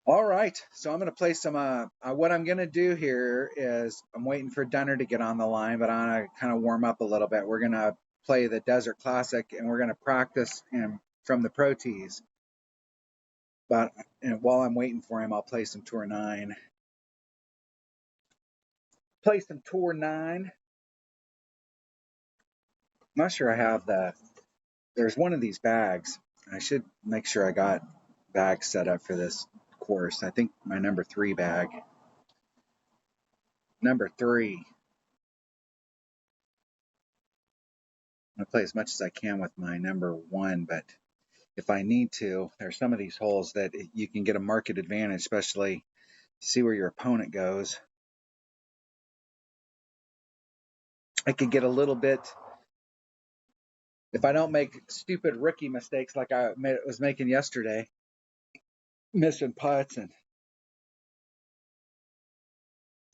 All right, so I'm going to play some. What I'm going to do here is I'm waiting for Dunner to get on the line, but I'm going to kind of warm up a little bit. We're going to play the Desert Classic, and we're going to practice him from the Pro Tees. But while I'm waiting for him, I'll play some Tour 9. Play some Tour 9. I'm not sure I have there's one of these bags. I should make sure I got bags set up for this course. I think my number 3 bag. Number 3. I'm going to play as much as I can with my number 1, but if I need to, there's some of these holes that you can get a market advantage, especially see where your opponent goes. I could get a little bit, if I don't make stupid rookie mistakes like I was making yesterday, missing putts and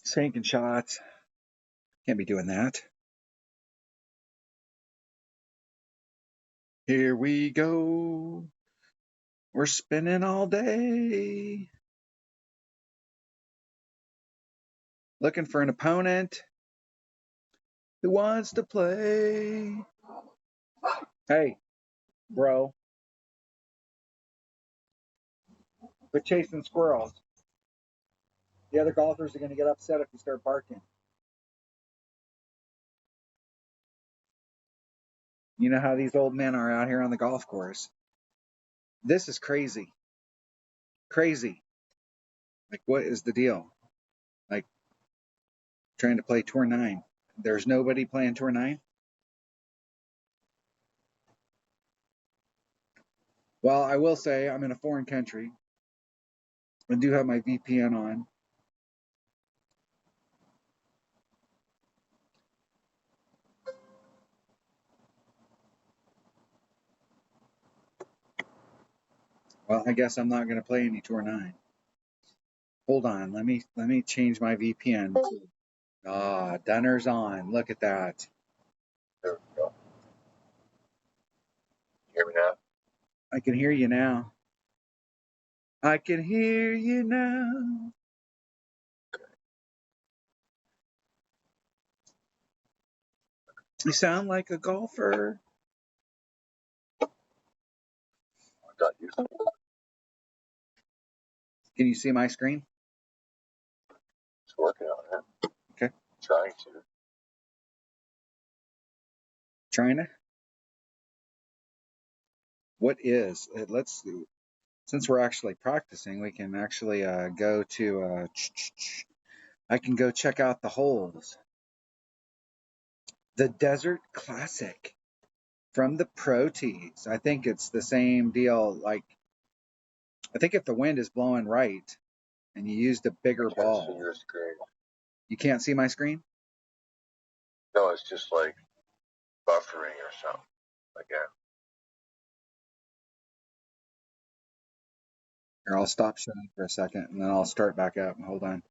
sinking shots. Can't be doing that. Here we go. We're spinning all day. Looking for an opponent who wants to play. Hey, bro. Quit chasing squirrels. The other golfers are going to get upset if you start barking. You know how these old men are out here on the golf course. This is crazy. Crazy. Like, what is the deal? Like, trying to play Tour 9. There's nobody playing Tour 9? Well, I will say I'm in a foreign country. I do have my VPN on. Well, I guess I'm not going to play any Tour 9. Hold on, let me change my VPN. Ah, Dunner's on. Look at that. There we go. Hear me now? I can hear you now. I can hear you now. You sound like a golfer. I got you. Can you see my screen? It's working on it. Okay. Trying to. Trying to? What is? Let's see. Since we're actually practicing, we can actually go to. I can go check out the holes. The Desert Classic from the Pro Tees. I think it's the same deal. Like, I think if the wind is blowing right and you used a bigger ball. See your screen. You can't see my screen? No, it's just like buffering or something. Again. Here, I'll stop showing for a second and then I'll start back up. Hold on.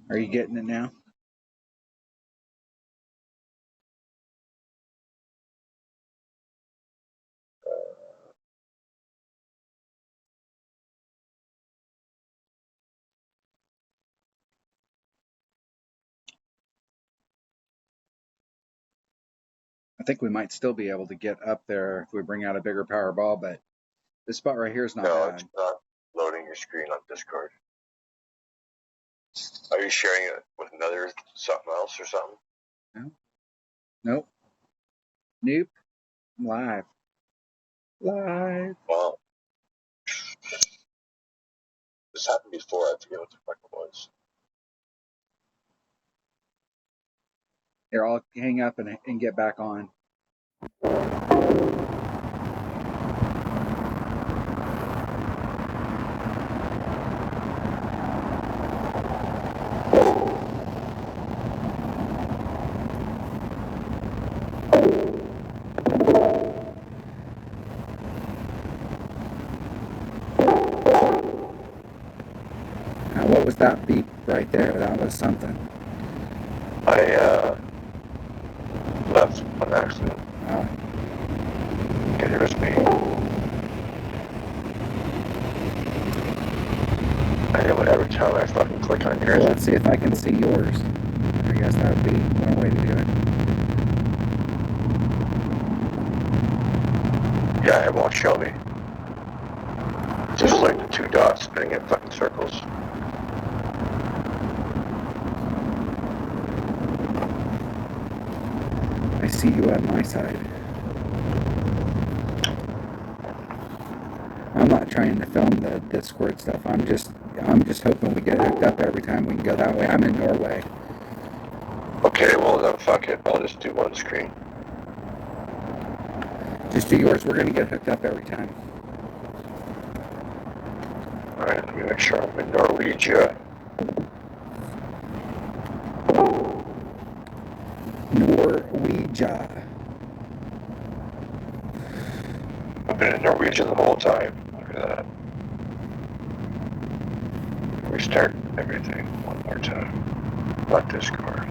Are you getting it now? I think we might still be able to get up there if we bring out a bigger power ball, but this spot right here is not No, bad. it's not loading your screen on Discord. Are you sharing it with another something else or something? No. Nope. Nope. I'm live. Live. Well, this happened before. I forget what the fuck it was. Here, I'll hang up and get back on. Now, what was that beep right there? That was something. on accident. Oh. Okay, here's me. I know every time I fucking click on yours. Well, let's see if I can see yours. I guess that would be one way to do it. Yeah, it won't show me. Just like the two dots spinning in fucking circles. I see you on my side. I'm not trying to film the Discord stuff. I'm just hoping we get hooked up every time we can go that way. I'm in Norway. Okay, well then fuck it. I'll just do one screen. Just do yours. We're gonna get hooked up every time. Alright, let me make sure I'm in Norwegia. Norwegia. I've been in Norwegia the whole time. Look at that. Restart everything one more time. Not Discord.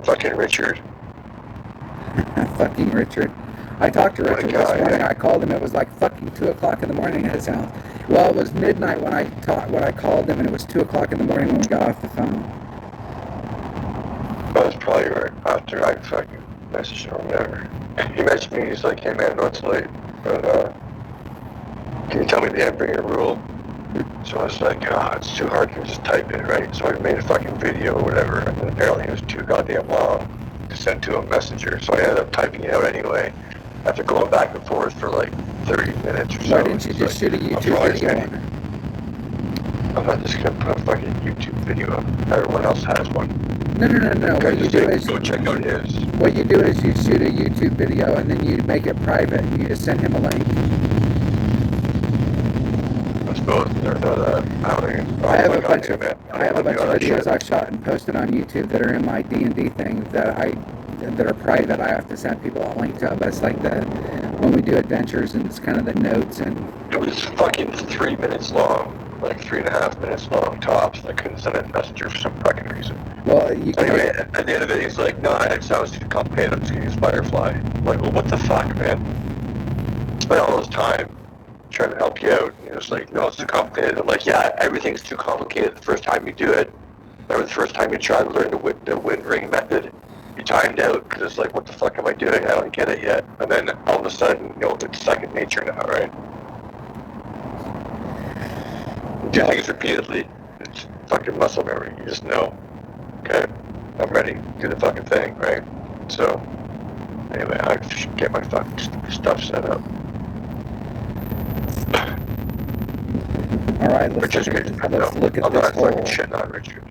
Fucking Richard. Fucking Richard. I talked to Richard this morning. Yeah. I called him. It was like fucking 2 o'clock in the morning at his house. Well, it was midnight when I called him, and it was 2 o'clock in the morning when we got off the phone. That was probably right after I fucking messaged him or whatever. He messaged me, he's like, hey man, no, it's late, but can you tell me the Embringer rule? So I was like, it's too hard to just type it, right? So I made a fucking video or whatever, and apparently it was too goddamn long to send to a messenger, so I ended up typing it out anyway, after going back and forth for like 30 minutes or so. Why didn't you just shoot a YouTube video on it? I'm not just gonna put a fucking YouTube video up. Everyone else has one. No. What you do is go check out his. What you do is you shoot a YouTube video and then you make it private and you just send him a link. I suppose I have a bunch of videos I've shot and posted on YouTube that are in my D&D thing that are private. I have to send people a link to, but it's like when we do adventures and it's kind of the notes and. It was fucking 3 minutes long. Like 3.5 minutes long tops. I couldn't send it in Messenger for some fucking reason. Well, you can. Anyway, at the end of it, he's like, no, it sounds too complicated. I'm just gonna use Firefly. I'm like, well, what the fuck, man? Spent all this time trying to help you out. And you're just like, no, it's too complicated. I'm like, yeah, everything's too complicated the first time you do it. Remember the first time you tried to learn the wind ring method? You timed out because it's like, what the fuck am I doing? I don't get it yet. And then all of a sudden, you know, it's second nature now, right? Do things repeatedly. It's fucking muscle memory. You just know. Okay, I'm ready. Do the fucking thing, right? So, anyway, I should get my fucking stuff set up. All right, let's look at this I'm not whole. fucking shitting on Richard.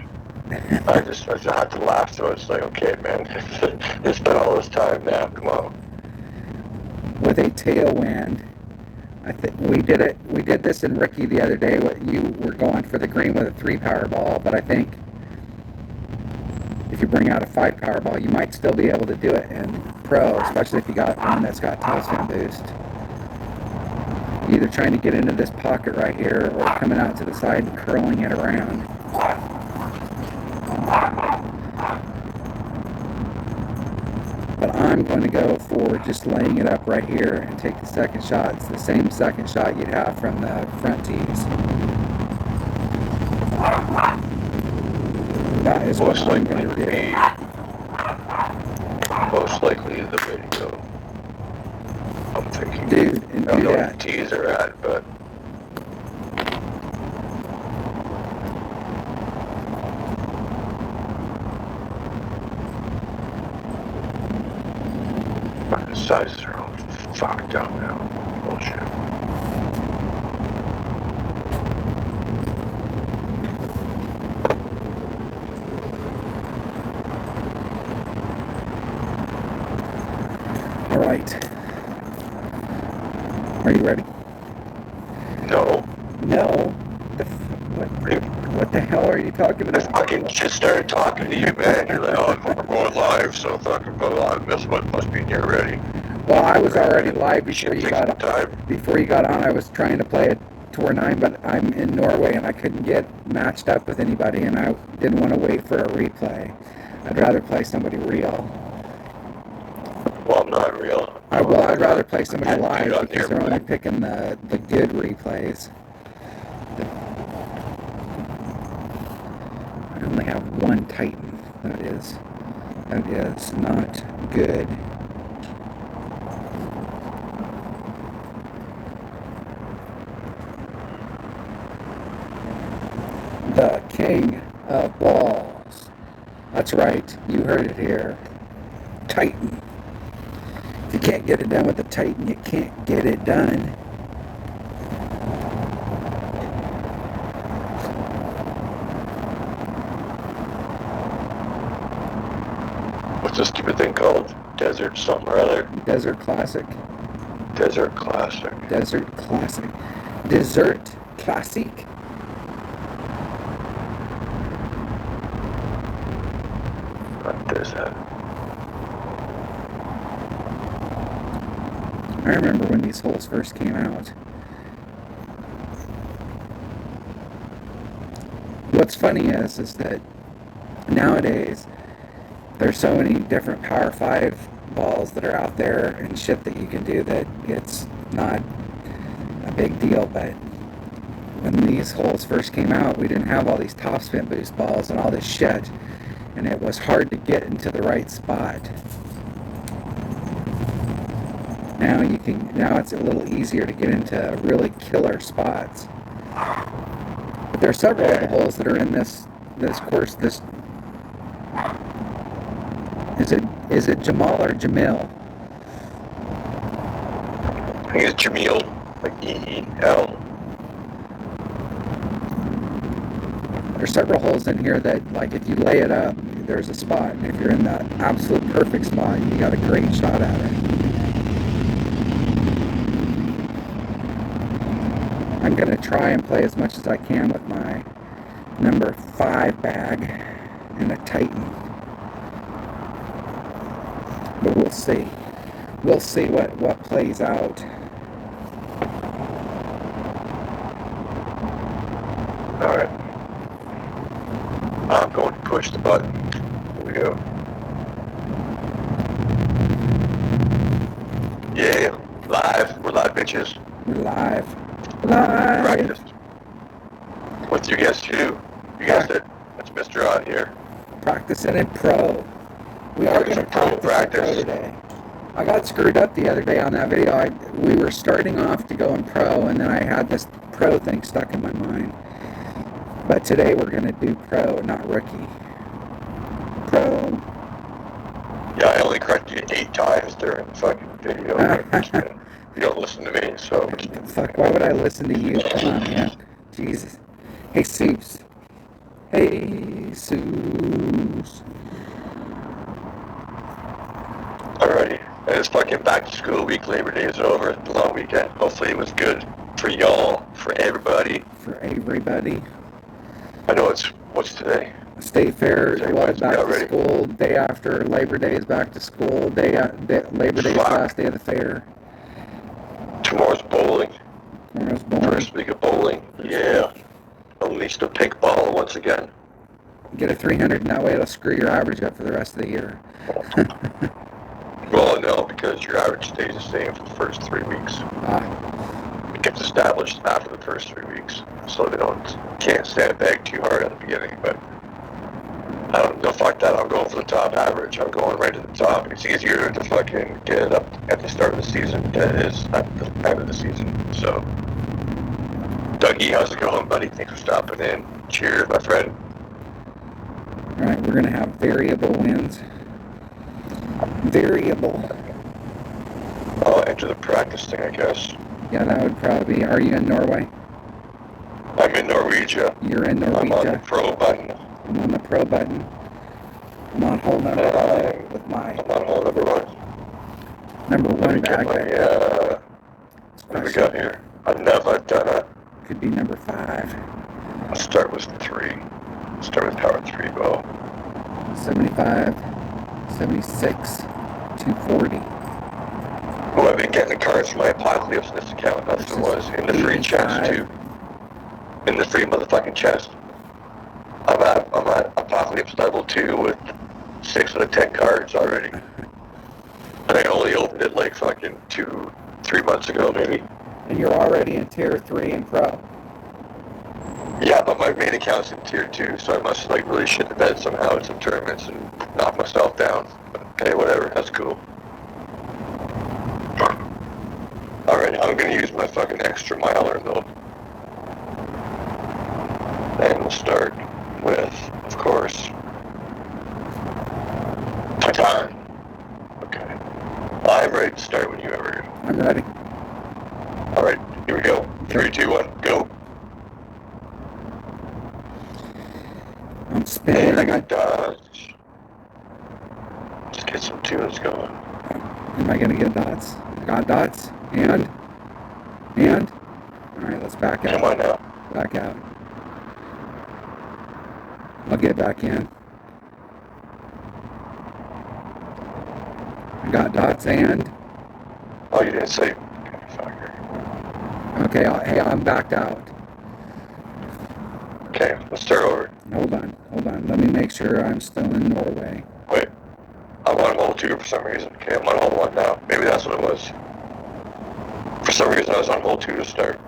I just had to laugh, so it's like, okay, man, it's been all this time now. Come on. With a tailwind. I think we did it. We did this in Ricky the other day. You were going for the green with a 3 Powerball, but I think if you bring out a 5 Powerball, you might still be able to do it in Pro, especially if you got one that's got tailspin boost. Either trying to get into this pocket right here, or coming out to the side and curling it around. But I'm going to go for just laying it up right here and take the second shot. It's the same second shot you'd have from the front tees. That is what I'm going to do. Most likely the way to go. I'm thinking. Dude, and I don't do know that. what the tees are at, but. The sizes are all fucked up now. Bullshit. All right. Are you ready? No. No. What the hell are you talking I about? fucking just started talking to you, man. You're like, oh, we're going live, so fucking go live. This one must be near ready. Well, I was already live before you got on. Time. Before you got on, I was trying to play a 4-9, but I'm in Norway and I couldn't get matched up with anybody, and I didn't want to wait for a replay. I'd rather play somebody real. Well, I'm not real. I'd rather play somebody I'd live do it on because there, they're only but- picking the good replays. I only have one Titan. That is not good. The king of balls. That's right, you heard it here. Titan. If you can't get it done with the Titan, you can't get it done. What's this stupid thing called? Desert something or other? Desert Classic. Desert Classic. Desert Classic. Dessert Classic. What is that? I remember when these holes first came out. What's funny is that nowadays there's so many different Power 5 balls that are out there and shit that you can do that it's not a big deal. But when these holes first came out, we didn't have all these topspin boost balls and all this shit, and it was hard to get into the right spot. Now it's a little easier to get into really killer spots. But there are several of the holes that are in this course. Is it Jamal or Jamil? I think it's Jamil, like E-E-L. There's several holes in here that, like, if you lay it up, there's a spot. And if you're in the absolute perfect spot, you got a great shot at it. I'm going to try and play as much as I can with my number 5 bag and a Titan. But we'll see. We'll see what plays out. Alright. I'm going to push the button. Here we go. Yeah, live. We're live, bitches. We're live. Live. Practice. With you guys too. You guessed it. It's Mr. On here. Practicing in pro. We are going to practice in pro today. I got screwed up the other day on that video. We were starting off to go in pro, and then I had this pro thing stuck in my mind. But today we're going to do pro, not rookie. Pro. Yeah, I only corrected you 8 times during the fucking video. You don't listen to me, so... Fuck, why would I listen to you? Come on, man. Jesus. Hey, Seuss. Hey, Seuss. Alrighty. And it's fucking back to school week. Labor Day is over. The long weekend. Hopefully it was good for y'all, for everybody. For everybody. I know what's today? State Fair is Everybody's back to ready. school. Day after Labor Day is back to school. Labor Day is the last day of the fair. Tomorrow's bowling. Tomorrow's bowling. First week of bowling. Yeah. Unleash the pink ball once again. Get a 300, and that way it'll screw your average up for the rest of the year. Well, no, because your average stays the same for the first 3 weeks. It gets established after the first 3 weeks, so they can't sandbag too hard at the beginning. But I don't know. Fuck that. I'm going for the top average. I'm going right to the top. It's easier to fucking get it up at the start of the season than it is at the end of the season. So, Dougie, how's it going, buddy? Thanks for stopping in. Cheers, my friend. Alright, we're going to have variable wins. Variable. I'll enter the practice thing, I guess. Yeah, that would probably be. Are you in Norway? I'm in Norwegia. You're in I'm on the Norwegia. pro button. I'm on the pro button. I'm on hole number one with my I'm on hole number 1. number Let me one get bag. my, what do we got here? I've never done it. Could be number 5. I'll start with 3. Start with power 3 bow. 75, 76, 240. Oh, I've been getting the cards for my apocalypse in this account. That's what it was. In the free chats too. in the free motherfucking chest. I'm at Apocalypse level 2 with 6 out of 10 cards already. And I only opened it like fucking 2-3 months ago maybe. And you're already in tier 3 and pro. Yeah, but my main account's in tier 2, so I must like really shit the bed somehow in some tournaments and knock myself down. But, hey, whatever, that's cool. Alright, I'm gonna use my fucking extra miler though. And we'll start with, of course, Titan. Okay. I'm ready to start when you ever do. I'm ready. Alright, here we go. 3, 2, 1, go. I'm spinning. And I got dodge. Just get some tunes going. Am I gonna get dots? I got dots. And? Alright, let's back out. Come on now. Back out. I'll get back in. I got dots and... Oh, you didn't say... Fucker. Okay, hey, I'm backed out. Okay, let's start over. Hold on. Let me make sure I'm still in Norway. Wait. I'm on hole 2 for some reason. Okay, I'm on hole 1 now. Maybe that's what it was. For some reason I was on hole 2 to start.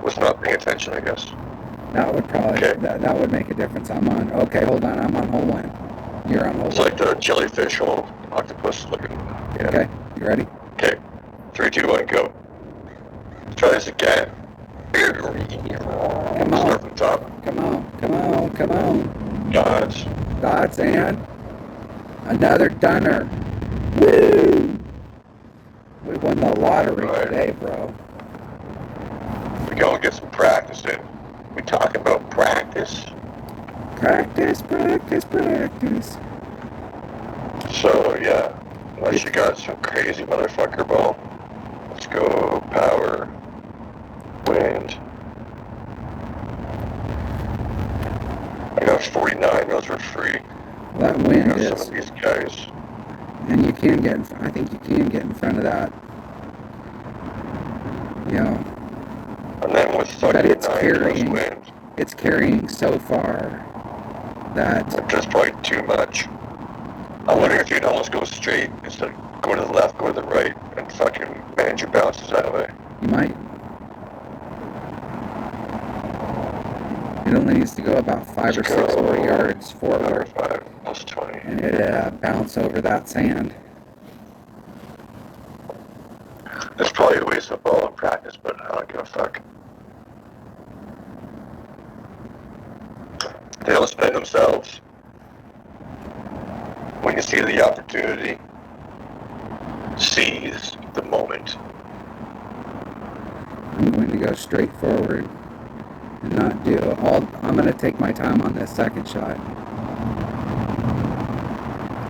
Was not paying attention, I guess. That would probably... Okay. That would make a difference. Okay, hold on. I'm on hole 1. You're on hole 1. It's like the jellyfish hole, octopus looking. Yeah. Okay, you ready? Okay. 3, 2, 1, go. Let's try this again. Come on. Start from top. Come on. Dodge. Dots and... Another dunner. Woo! We won the lottery Right. today, bro. We go and get some practice in. We talking about practice. Practice. So yeah, unless you got some crazy motherfucker ball. Let's go power, wind. I got 49, those were free. That I wind got some is... of these guys. And you can get in front... I think you can get in front of that. Yeah. And then with But fucking it's 9 plus carrying... wind, It's carrying so far that... that's probably too much. I'm wondering if you'd almost go straight instead of go to the left, go to the right, and fucking manage your bounces that way. You might. It only needs to go about 5 or 6 more yards forward. 5 plus 20. And it bounce over that sand. It's probably a waste of ball in practice, but I don't give a fuck. They don't spend themselves. When you see the opportunity, seize the moment. I'm going to go straight forward and not do all... I'm going to take my time on this second shot.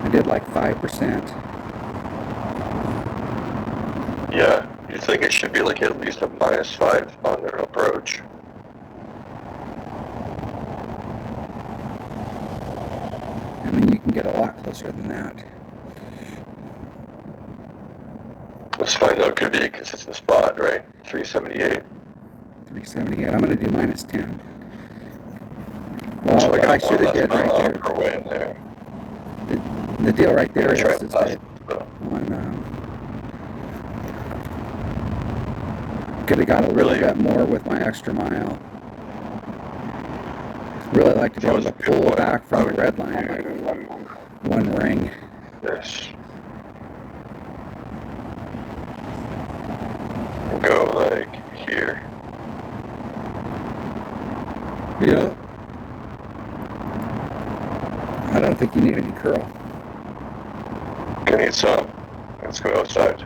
I did like 5%. Yeah, you think it should be like at least a -5 on their approach. I mean, you can get a lot closer than that. Let's find out. Could be a consistent spot, right? 378. 378. I'm going to do -10. Well, So what I should have did right there... Per win there. The deal right there is Try that could have got a little Really? bit more with my extra mile. Really like to be able to pull back from the red line like one ring. Yes. Go like here. Yeah. I don't think you need any curl. Gonna need some. Let's go outside.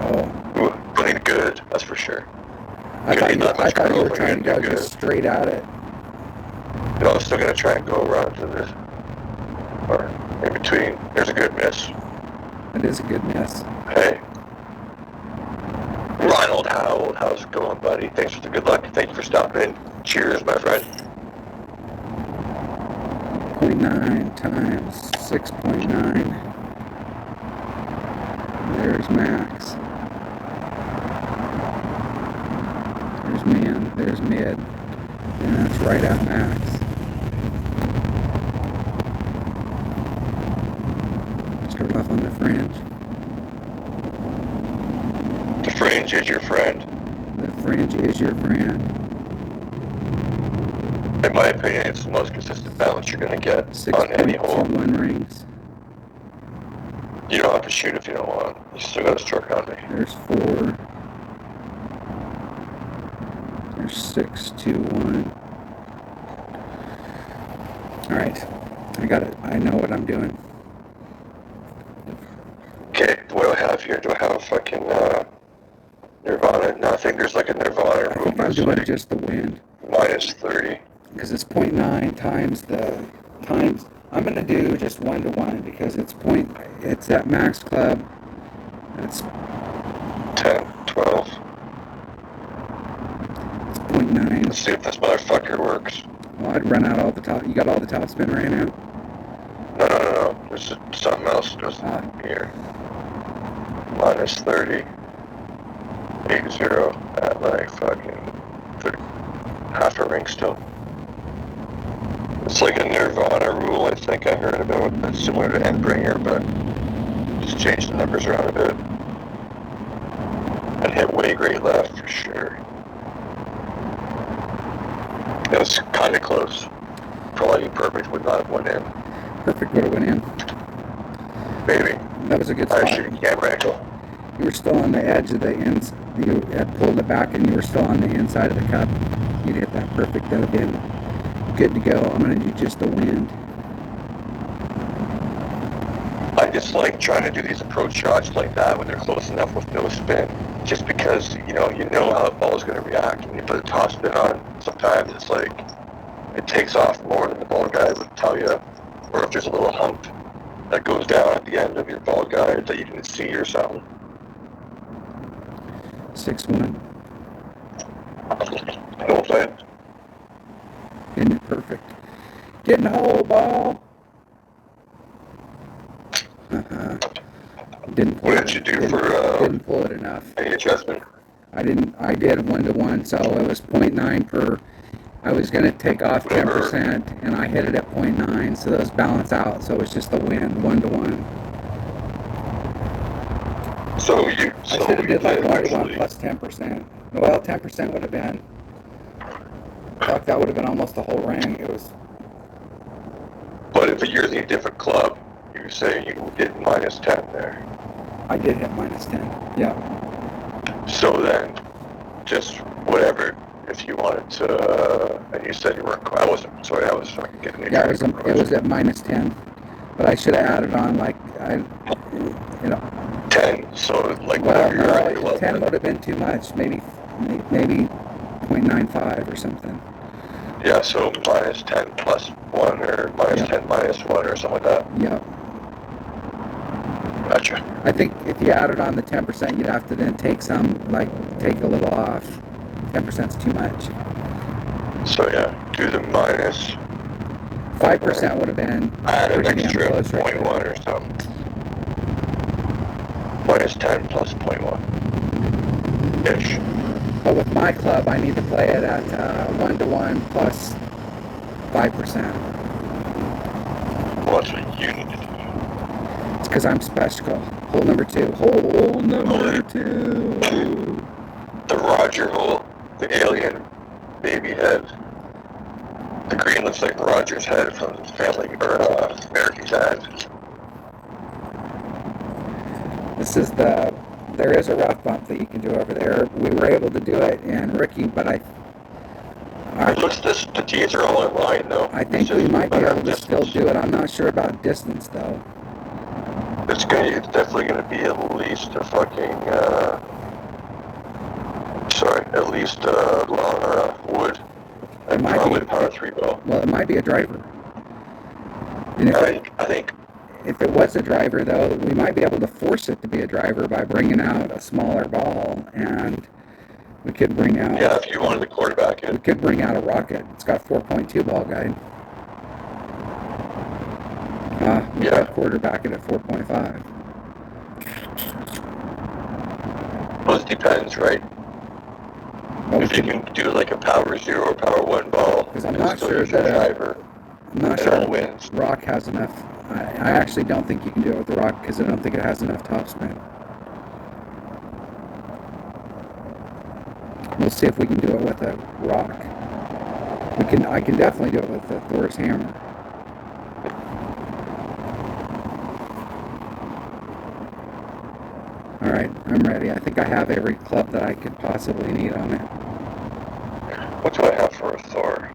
Oh, Ooh, playing good, that's for sure. I thought you were but trying to you're go good. just straight at it. No, I'm still gonna try and go around to this. Or in between. There's a good miss. It is a good miss. Hey. Ronald Howell, how's it going, buddy? Thanks for the good luck. Thank you for stopping in. Cheers, my friend. 0.9 times 6.9. There's max. There's man, there's mid, and that's right at max. Start off on the fringe. The fringe is your friend. The fringe is your friend. In my opinion, it's the most consistent balance you're going to get on any hole. 6.21 rings. You don't have to shoot if you don't want. You still got a stroke on me. There's 4. There's 6, 2, 1. Alright. I got it. I know what I'm doing. Okay, what do I have here? Do I have a fucking Nirvana? No, I think there's like a Nirvana I rule. think I'm It's doing like just the wind. minus 30. Because it's 0.9 times the times. I'm going to do just 1-to-1 because it's at max club. It's 10, 12. It's 0.9. Let's see if this motherfucker works. Well, I'd run out all the top. You got all the top spin right now? No. There's something else just here. Minus 30. 80 at like fucking 30. Half a ring still. It's like a Nirvana rule, I think I heard about. It's similar to Endbringer, but just change the numbers around a bit. And hit way great left for sure. It was kind of close. Probably perfect would not have went in. Perfect would have went in. Maybe. That was a good I spot. should camera angle. You were still on the edge of the ends. You had pulled it back and you were still on the inside of the cup. You'd hit that perfect. That would have been good to go. I'm going to do just the wind. I just like trying to do these approach shots like that when they're close enough with no spin. Just because, you know how the ball is going to react when you put a top spin on. Sometimes it's like, it takes off more than the ball guide would tell you. Or if there's a little hump that goes down at the end of your ball guide that you didn't see or something. 6-1. No offense. Isn't it perfect? Getting the whole ball. Didn't pull What it. did you do Didn't pull it enough. any adjustment? I did 1-to-1, so it was 0.9 per. I was going to take off 10%, and I hit it at 0.9, so those balance out. So it's just the wind, 1-to-1. So I should have did like 1-to-1 plus 10%. Well, 10% would have been. Fuck, that would have been almost the whole ring. It was. But if you're using a different club, you say you did minus 10 there. I did hit minus 10. Yeah. So then, just whatever. If you wanted to, and you said you weren't. I wasn't. Sorry, I was fucking getting it. Yeah, it was at minus 10, but I should have added on 10. So like Well, whatever you're in the no, club. 10 would have been too much. Maybe 0.95 or something. Yeah. So minus 10 plus 1 or minus 10 minus 1 or something like that. Yeah. Gotcha. I think if you added on the 10%, you'd have to then take a little off. 10% is too much. So yeah, do the minus. 5% would have been Add an pretty damn extra close right 0.1 there. or something. Minus 10 plus 0.1. Ish. But with my club, I need to play it at 1-to-1 plus 5%. Well, that's what you need to do. It's because I'm special. Hole number 2. Hole number 2. The Roger hole, the alien baby head. The green looks like Roger's head from Family or American Dad. This is there is a rough bump that you can do over there. We were able to do it in Ricky, but It looks the tees are all in line though. I think we might be able to still do it. I'm not sure about distance though. It's definitely gonna be at least a fucking long wood. It might Probably be. power 3 ball. Well, it might be a driver. And I think if it was a driver though, we might be able to force it to be a driver by bringing out a smaller ball, and we could bring out. yeah, if you wanted the quarterback We in. could bring out a rocket. It's got 4.2 ball guide. We Yeah. got quarterback it at 4.5. Well, it depends, right? Well, we If you could, can do like a power 0 or power 1 ball, because I'm and not still sure use your that driver, I'm not it sure all wins. Rock has enough. I actually don't think you can do it with the Rock because I don't think it has enough topspin. We'll see if we can do it with a Rock. We can. I can definitely do it with the Thor's hammer. All right, I'm ready. I think I have every club that I could possibly need on it. What do I have for a Thor?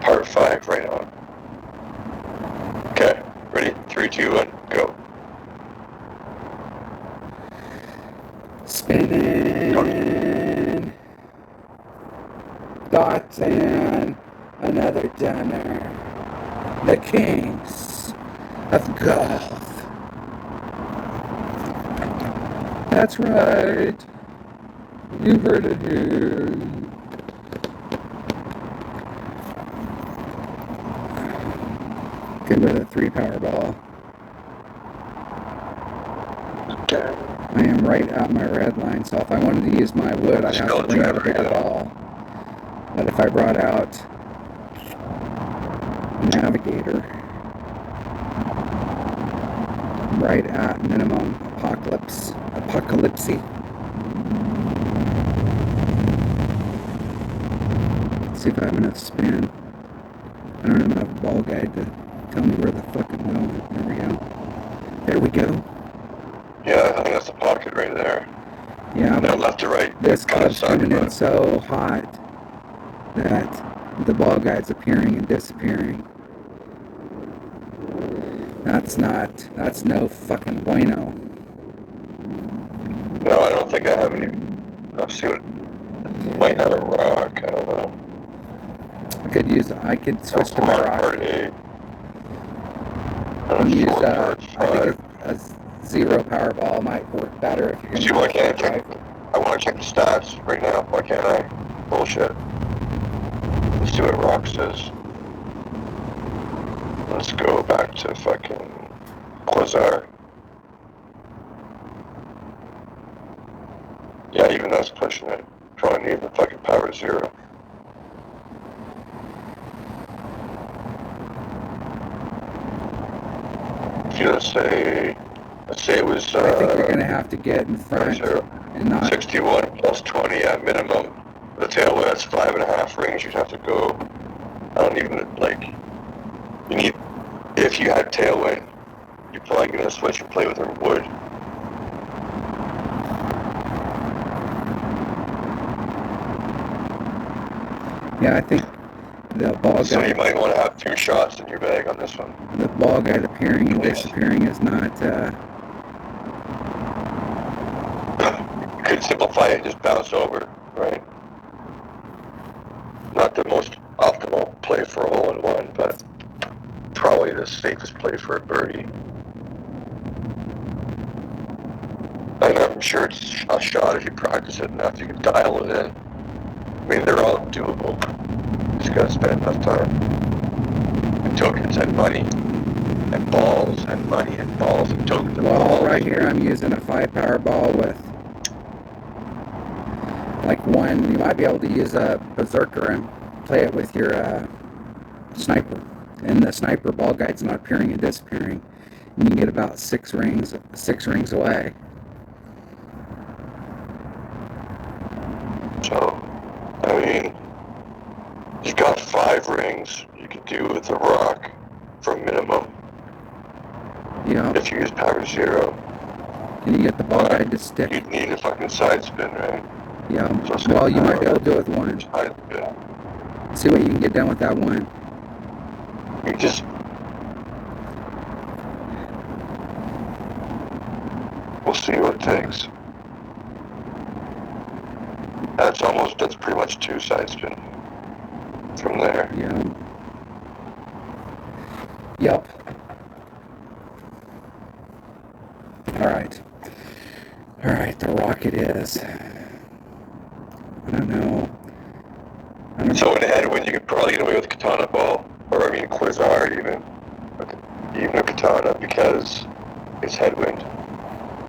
Part 5, right on. Okay, ready? 3, 2, 1, go. Spinning. Dots and another dinner. The kings of golf. That's right. You heard it here. Good with a 3 Powerball. Okay. I am right at my red line, so if I wanted to use my wood, I'd have to bring out a bigger ball. But if I brought out Navigator, right at minimum apocalypse. Let's see if I have enough spin. I don't have enough ball guide to tell me where the fuck I'm going. There we go. There we go. Yeah, I think that's the pocket right there. Yeah, No, but left to right. this Kind of club's coming in but so hot that the ball guide's appearing and disappearing. That's no fucking bueno. no, I don't think I have any. Let's see what. Might have a rock. I don't know. I could switch to my rock. Part 8. And use, Part I 5. think a 0 Powerball might work better if you're going See, why can't I check? I want to check the stats right now. Why can't I? Bullshit. Let's see what rock says. Let's go back to fucking Quasar. Yeah, even that's pushing it. Probably need the fucking power 0. If you let's say it was I think you're going to have to get in front 0. and not 61 plus 20 at minimum. The tailwind, that's 5.5 rings. You'd have to go. I don't even like. You need. If you had tailwind, you're probably gonna switch and play with her wood. Yeah, I think the ball So you guide, might want to have 2 shots in your bag on this one. the ball guide appearing and disappearing is not. You could simplify it and just bounce over, right? Not the most optimal play for a hole-in-one, but probably the safest play for a birdie. And I'm sure it's a shot if you practice it enough, you can dial it in. I mean, they're all doable. You just gotta spend enough time. And tokens and money. And balls and money and balls and tokens and balls. Well, right here I'm using a 5 Powerball with like one. You might be able to use a Berserker and play it with your sniper. And the sniper ball guide's not appearing and disappearing. And you can get about 6 rings away. So, I mean, you got 5 rings you can do with a rock for minimum. Yeah. If you use power 0. And you get the ball guide to stick. You'd need a fucking side spin, right? Yeah. So Well, you might be able to do it with one. Side spin. See what you can get done with that one. You just... We'll see what it takes. That's pretty much 2 side spin from there. Yeah. Yep. Alright. Alright, the rocket is. I don't know. So in headwind, you could probably get away with Katana Ball, or I mean Quasar even a Katana, because it's headwind.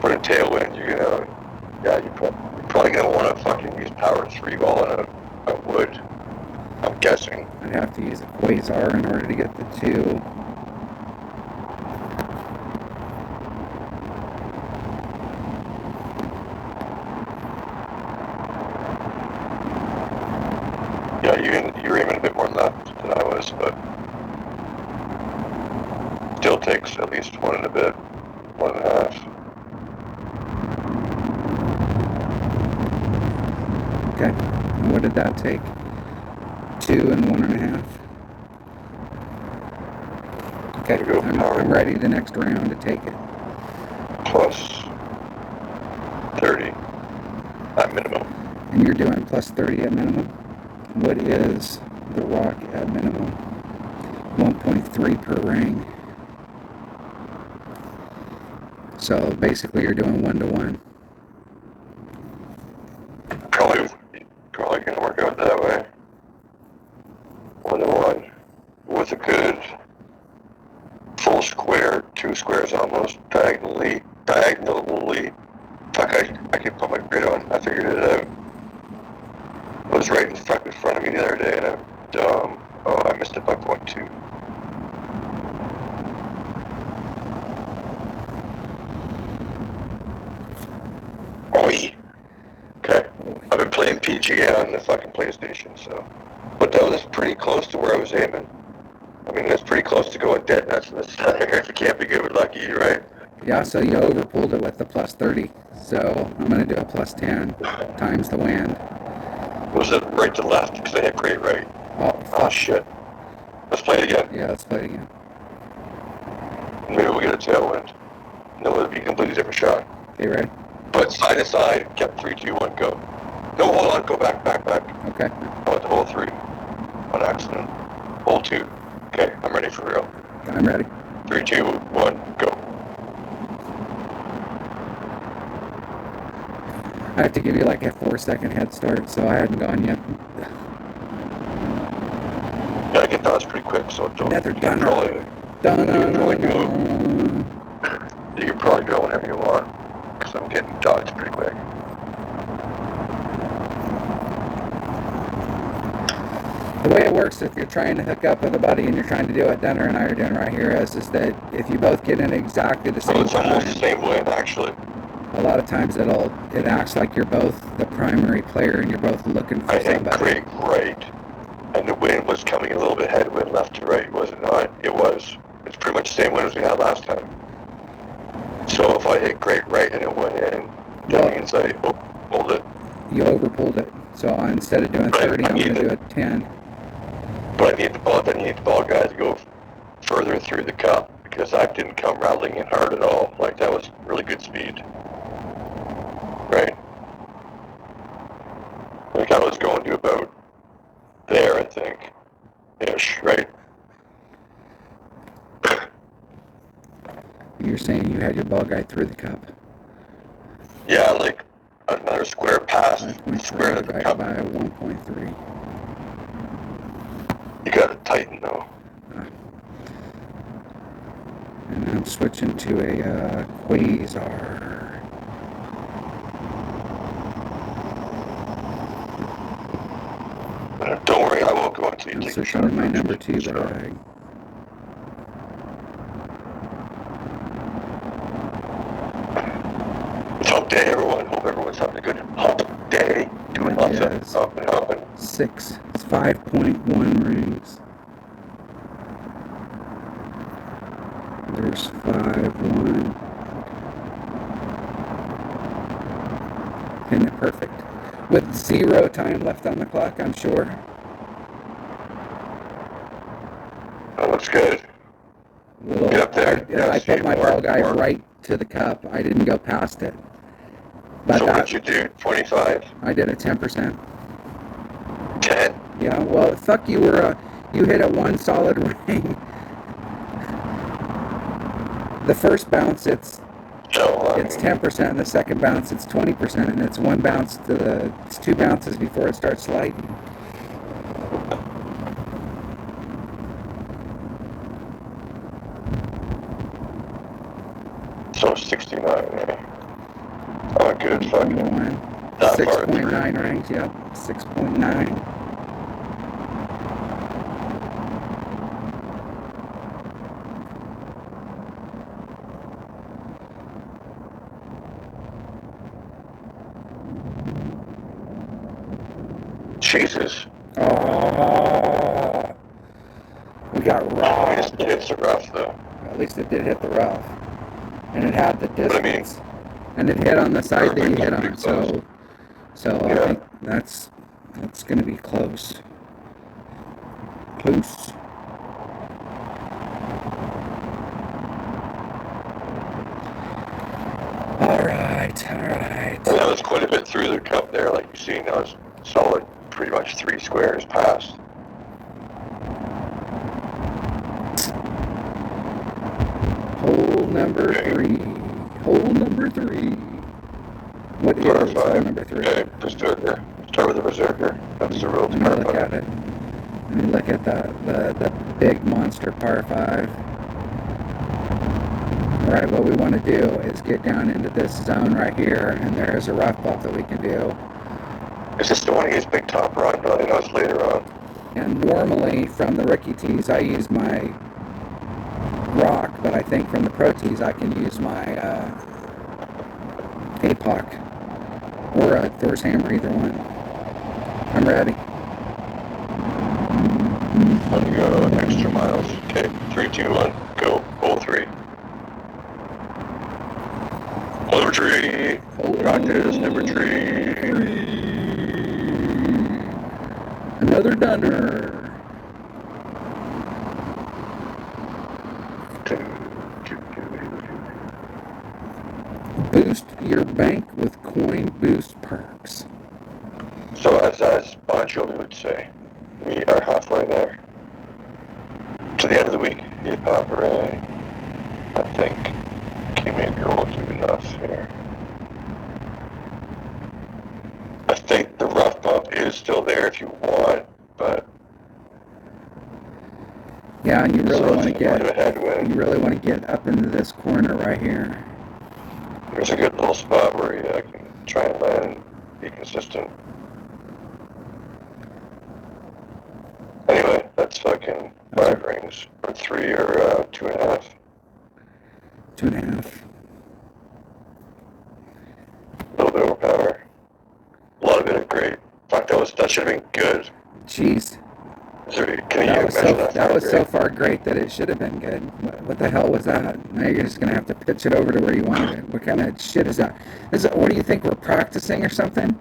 But in tailwind, you're gonna, yeah, you Probably gonna want to fucking use power 3 ball and a wood. I'm guessing. I'd have to use a Quasar in order to get the 2. Yeah, you're aiming a bit more left than I was, but still takes at least 1 and a bit, 1.5. Okay. And what did that take? 2 and 1.5. Okay, There you go, power. I'm ready the next round to take it. Plus 30 at minimum. And you're doing plus 30 at minimum. What is the rock at minimum? 1.3 per ring. So basically you're doing 1-to-1. Probably gonna work out that way. 1-to-1 with a good full square, 2 squares almost diagonally. Fuck, I can put my grid on. I figured it out. It was right in front of me the other day, and I missed it by 0.2. Oi. Okay. I've been playing PGA on the fucking PlayStation, so. But that was pretty close to where I was aiming. I mean, that's pretty close to going dead nuts in this time. If you can't be good with lucky, right? Yeah, so you overpulled it with the plus 30. So I'm going to do a plus 10 times the wind. Was it right to left? Because I hit great right. Oh, fuck. Oh, shit. Let's play it again. Yeah, let's play it again. Maybe we'll get a tailwind. No, it'll be a completely different shot. Okay, ready? But side to side, kept 3, 2, 1, go. No, hold on, go back. Okay. I went to hole 3 on accident. Hole 2. Okay, I'm ready for real. I'm ready. 3, 2, 1, go. I have to give you like a 4-second head start, so I hadn't gone yet. Yeah, I get that was pretty quick, so don't. Another You can gunner. probably go whenever you want, because I'm getting dodged pretty quick. The way it works if you're trying to hook up with a buddy and you're trying to do what Dunner and I are doing right here is that if you both get in exactly the So same it's almost the time, same way, actually. a lot of times it acts like you're both the primary player and you're both looking for I hit somebody. great right, and the wind was coming a little bit headwind left to right, was it not? It was. It's pretty much the same wind as we had last time. So if I hit great right and it went in, that means I pulled it. You overpulled it. So instead of doing 30, I'm going to do a 10. But I need the ball guy to go further through the cup, because I didn't come rattling in hard at all. Like, that was really good speed. Right? Like, I was going to about there, I think. Ish, right? You're saying you had your ball guy through the cup. Yeah, like another square past the 5.3 square of the divided cup. by 1.3. You gotta tighten though. And I'm switching to a Quasar. Don't worry, I won't go until you I'm take a switching shot. to my number 2 bag. It's hump day, everyone. Hope everyone's having a good hump day. Doing lots of hopping. 6. It's 5.1 rings. There's 5.1. Isn't it perfect? With 0 time left on the clock, I'm sure. That looks good. Little, Get up there. I put my ball guy right to the cup. I didn't go past it. But so what did you do? 25? I did a 10%. 10? Yeah, well, fuck, you hit a 1 solid ring. The first bounce, it's 10%. The second bounce, it's 20%, and it's 1 bounce it's 2 bounces before it starts sliding. So 69, eh? Oh, good fucking. That far through. 6.9 rings, yep. 6.9. Jesus. Oh, we got I guess robbed. it hits the rough though. At least it did hit the rough. And it had the But I mean, distance. And it hit on the side that you perfect, hit pretty on. close. So I Yeah. think that's going to be close. Close. All right, all right. And that was quite a bit through the cup there, like you see. That was solid, pretty much 3 squares past. Hole number Okay. 3. Hole number 3. What is Par hole 5. number 3? Okay, Berserker. Start with the Berserker. That's the road to Let me par look 5. at it. Let me look at the big monster par 5. Alright, what we want to do is get down into this zone right here, and there's a rough bump that we can do. Is this the one he gets big topper on? But I know it's later on. And normally from the rookie tees I use my rock, but I think from the pro tees I can use my APOC or a Thor's Hammer, either one. I'm ready. I'm gonna go extra miles. Okay, 3, 2, 1, go. Hole 3. Hole number 3. Practice number 3. Another dunner. Boost your bank with Coin Boost perks. So as Bon Jovi would say, we are halfway there. To the end of the week. Hip hop hooray. I think Kimmy Gold do enough here. I think the rough bump is still there if you want, but Yeah, and you really want to get a headwind. get up into this corner right here. There's a good little spot where you can try and land and be consistent. Anyway, that's fucking 5 rings, or 3 or 2.5. 2.5. A little bit overpower. A lot of it are great. Fuck, that should have been good. Jeez. Can you imagine that? That was so far great that it should have been good. What the hell was that? Now you're just gonna have to pitch it over to where you wanted it. What kind of shit is that? What do you think, we're practicing or something?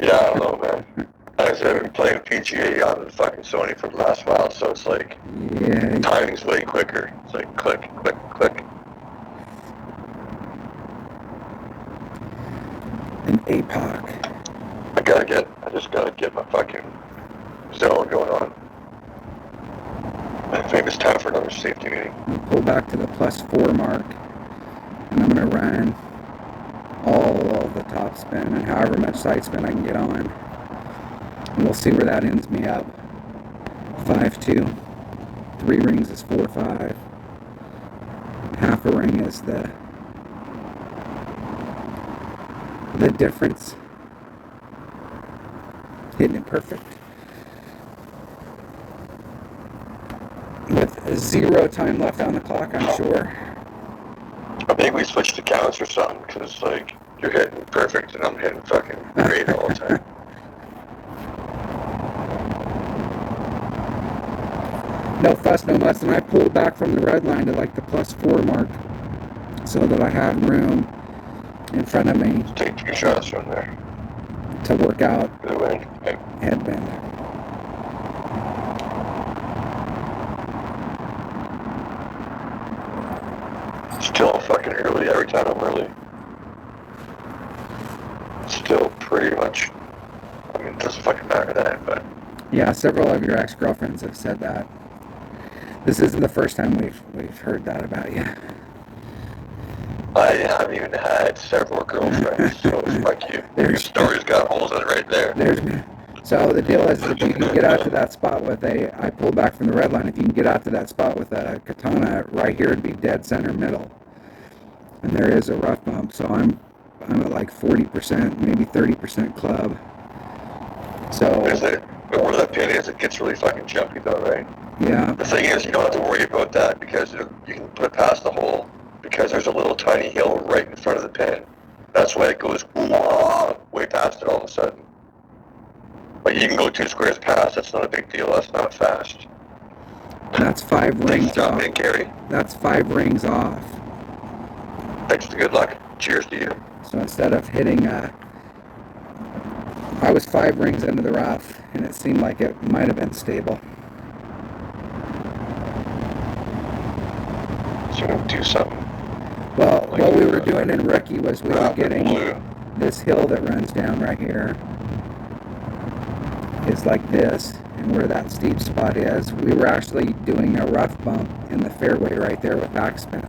Yeah, I don't know, man. I've been playing PGA on the fucking Sony for the last while, so it's like, Yeah. timing's way quicker. It's like click, click, click. An APOC. I just gotta get my fucking zone going on. I think it's time for another safety meeting. Pull back to the +4 mark, and I'm gonna run all of the top spin and however much side spin I can get on. And we'll see where that ends me up. 5-2. 3 rings is 4-5. Half a ring is the difference. Hitting it perfect. With 0 time left on the clock, I'm sure. I think we switched accounts or something, because like, you're hitting perfect and I'm hitting fucking great all the time. No fuss, no muss, and I pulled back from the red line to like the +4 mark so that I had room in front of me Take 2 shots from there. to work out For the win. Okay. headband. Still fucking early every time I'm early. Still pretty much, I mean, it doesn't fucking matter that, but Yeah, several of your ex-girlfriends have said that. This isn't the first time we've heard that about you. I haven't even had several girlfriends, so fuck you. Your story's got holes in it right there. So the deal is, if you can get out to that spot with I pulled back from the red line, if you can get out to that spot with a katana, right here would be dead center middle. And there is a rough bump, so I'm at like 40%, maybe 30% club. So But where that pin is, it gets really fucking jumpy though, right? yeah, The thing is, you don't have to worry about that because you can put it past the hole because there's a little tiny hill right in front of the pin. That's why it goes way past it all of a sudden. But you can go 2 squares past. That's not a big deal. That's not fast. that's 5 rings Thanks, off. in, Gary. That's 5 rings off. Thanks. Good luck. Cheers to you. So instead of hitting I was 5 rings into the rough, and it seemed like it might have been stable. So we'll do something. Well, what we were doing in Rookie was we were getting blue. this hill that runs down right here is like this, and where that steep spot is, we were actually doing a rough bump in the fairway right there with backspin.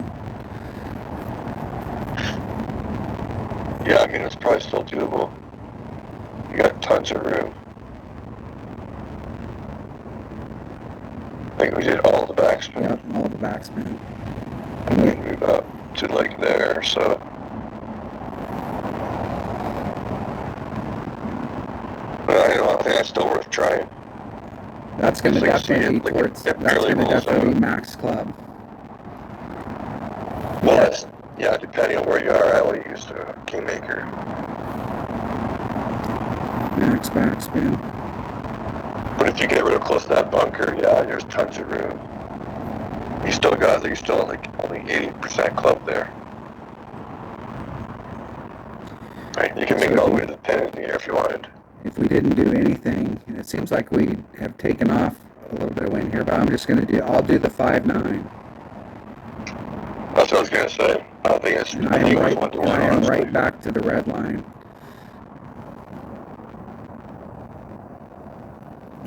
Yeah, I mean, it's probably still doable. You got tons of room. I think we did all the backspin. Yep, all the backspin. And we move up to like there, so. But I think that's still worth trying. That's going to Like, see definitely it, be like, towards, it that's barely going to rolls definitely out. be max club. Well, that's, yeah, depending on where you are. I would use the Kingmaker. Max backspin. But if you get real close to that bunker, yeah, there's tons of room. You still got, you still have like only 80% club there. Right, you can make it all the way to the pin in the air if you wanted. If we didn't do anything, and it seems like we have taken off a little bit of wind here, but I'm just going to do, I'll do the 5-9. That's what I was gonna say. I think it's, And I think it was 1 to 1, I am honestly. right back to the red line.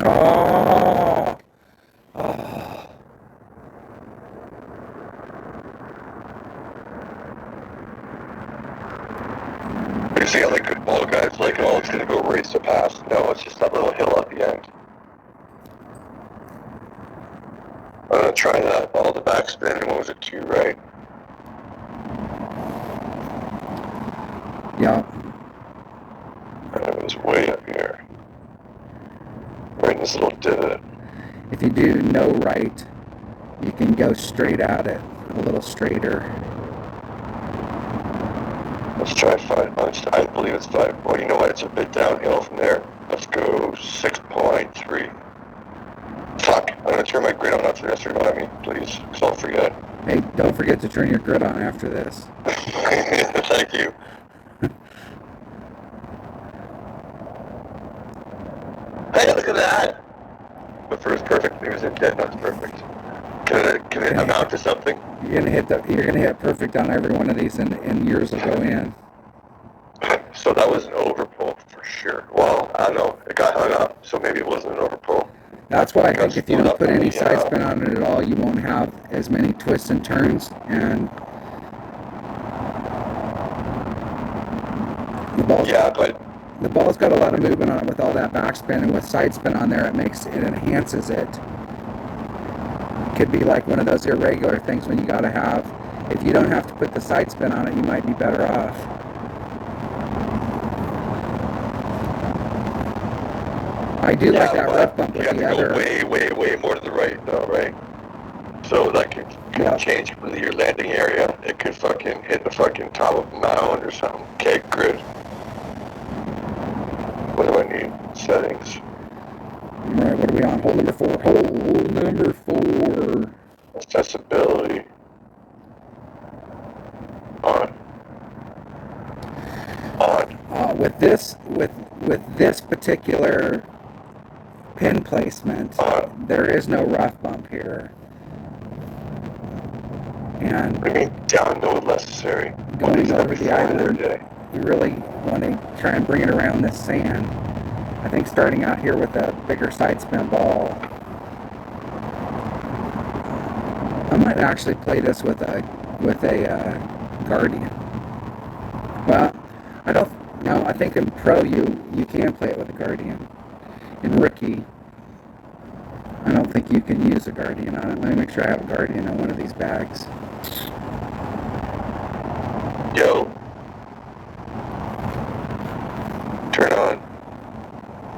Oh! Oh! You see how the good ball guys like, oh, it's gonna go race to pass. No, it's just that little hill at the end. I'm gonna try that. All the backspin, and what was it, 2 right? Yeah. And it was way up here. Right in this little divot. If you do no right, you can go straight at it, a little straighter. Let's try 5. I believe it's 5. Well, you know what? It's a bit downhill from there. Let's go 6.3. Fuck. I'm gonna turn my grid on after this. Remind me, please, because I'll forget. Hey, don't forget to turn your grid on after this. Thank you. Hey, look at that! The first perfect news in dead, that's perfect. Can it amount to something? You're gonna hit perfect on every one of these, and yours will go in. So that was an overpull for sure. Well, I don't know. It got hung up, so maybe it wasn't an overpull. That's why I think if you don't put any Yeah. side spin on it at all, you won't have as many twists and turns, and Yeah, but the ball's got a lot of movement on it with all that backspin, and with side spin on there, it enhances it. It could be like one of those irregular things when you gotta have, if you don't have to put the side spin on it, you might be better off. I do like that rough bump with the other. You have to go way more to the right, though, right? So that could change completely your landing area. It could fucking hit the fucking top of a mound or something. Okay, grid. What do I need? Settings. Alright, what are we on? Hole number 4. Hole number 4. Accessibility. On. With this particular pin placement, there is no rough bump here. And I mean, down no necessary. going over the island, you really want to try and bring it around this sand. I think starting out here with a bigger side spin ball. I might actually play this with a Guardian. Well, I don't. No, I think in Pro you can play it with a Guardian. In Rookie, I don't think you can use a Guardian on it. Let me make sure I have a Guardian in one of these bags. Yo.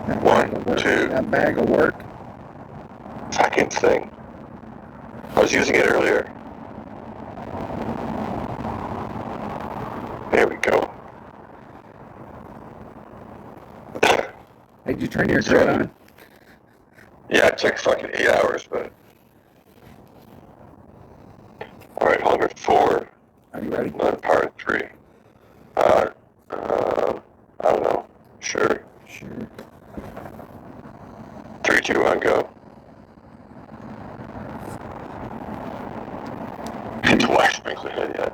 That One, bag will work. two. That bag will work. Fucking thing. I was using it earlier. There we go. Did you turn your grid on? Yeah, it took fucking 8 hours, but... Alright, hunger 4. Are you ready? Power 3. I don't know. Sure. Sure. 3, 2, 1, go. Into wax sprinkler head yet.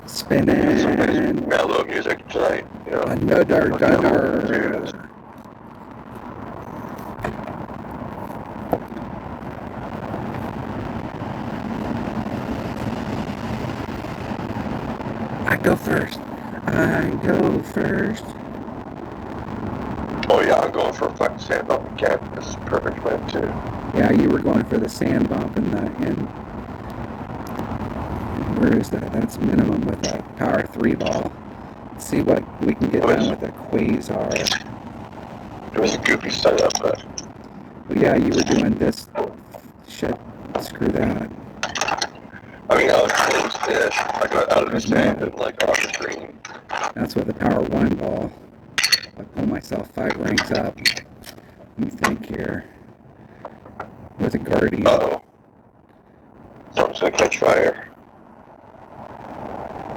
Spinning. Some nice mellow music tonight, you know. Another Dude. gunner. I go first. I go first. Oh yeah, I'm going for a fucking sand bump again. This is perfect for him too. Yeah, you were going for the sand bump in where is that? That's minimum with a power 3 ball. Let's see what we can get done with a quasar. It was a goofy setup, but Well, yeah, you were doing this. Shit, screw that. I mean, I was close ish. I got out of his hand and like off the screen. That's with the power 1 ball. I pull myself 5 ranks up. Let me think here. With a guardian. Uh-oh. Something's gonna catch fire.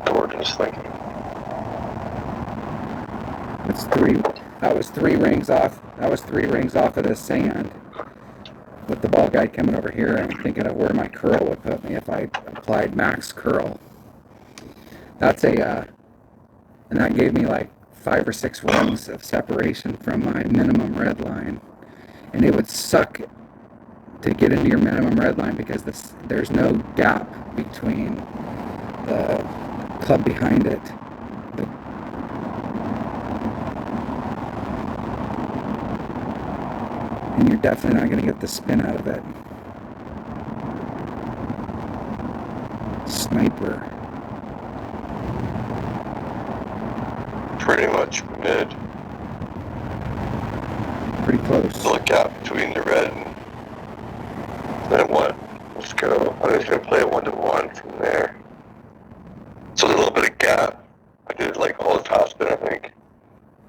Gordon's thinking. That's 3. That was 3 rings off. That was 3 rings off of the sand. With the ball guy coming over here, I'm thinking of where my curl would put me if I applied max curl. That's and that gave me like 5 or 6 rings of separation from my minimum red line. And it would suck to get into your minimum red line because there's no gap between the club behind it. And you're definitely not going to get the spin out of it. Sniper. Pretty much mid. Pretty close. Still a gap between the red and then what? Let's go. I'm just gonna play a 1-to-1 from there. So there's a little bit of gap. I did like all the top spin, I think.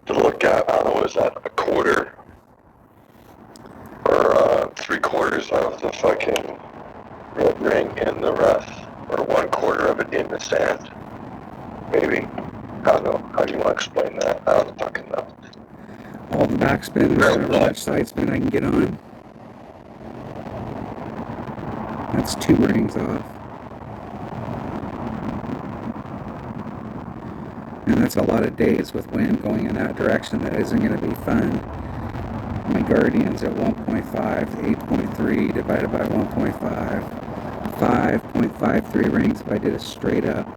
The little gap, I don't know, what is that? A quarter? Or 3/4 of the fucking red ring in the rough. Or 1/4 of it in the sand. Maybe. I don't know. How do you want to explain that? I don't fucking know. All the backspin, however much side spin I can get on. That's 2 rings off. And that's a lot of days with wind going in that direction that isn't going to be fun. My Guardian's at 1.5, 8.3 divided by 1.5. 5.53 rings if I did it straight up.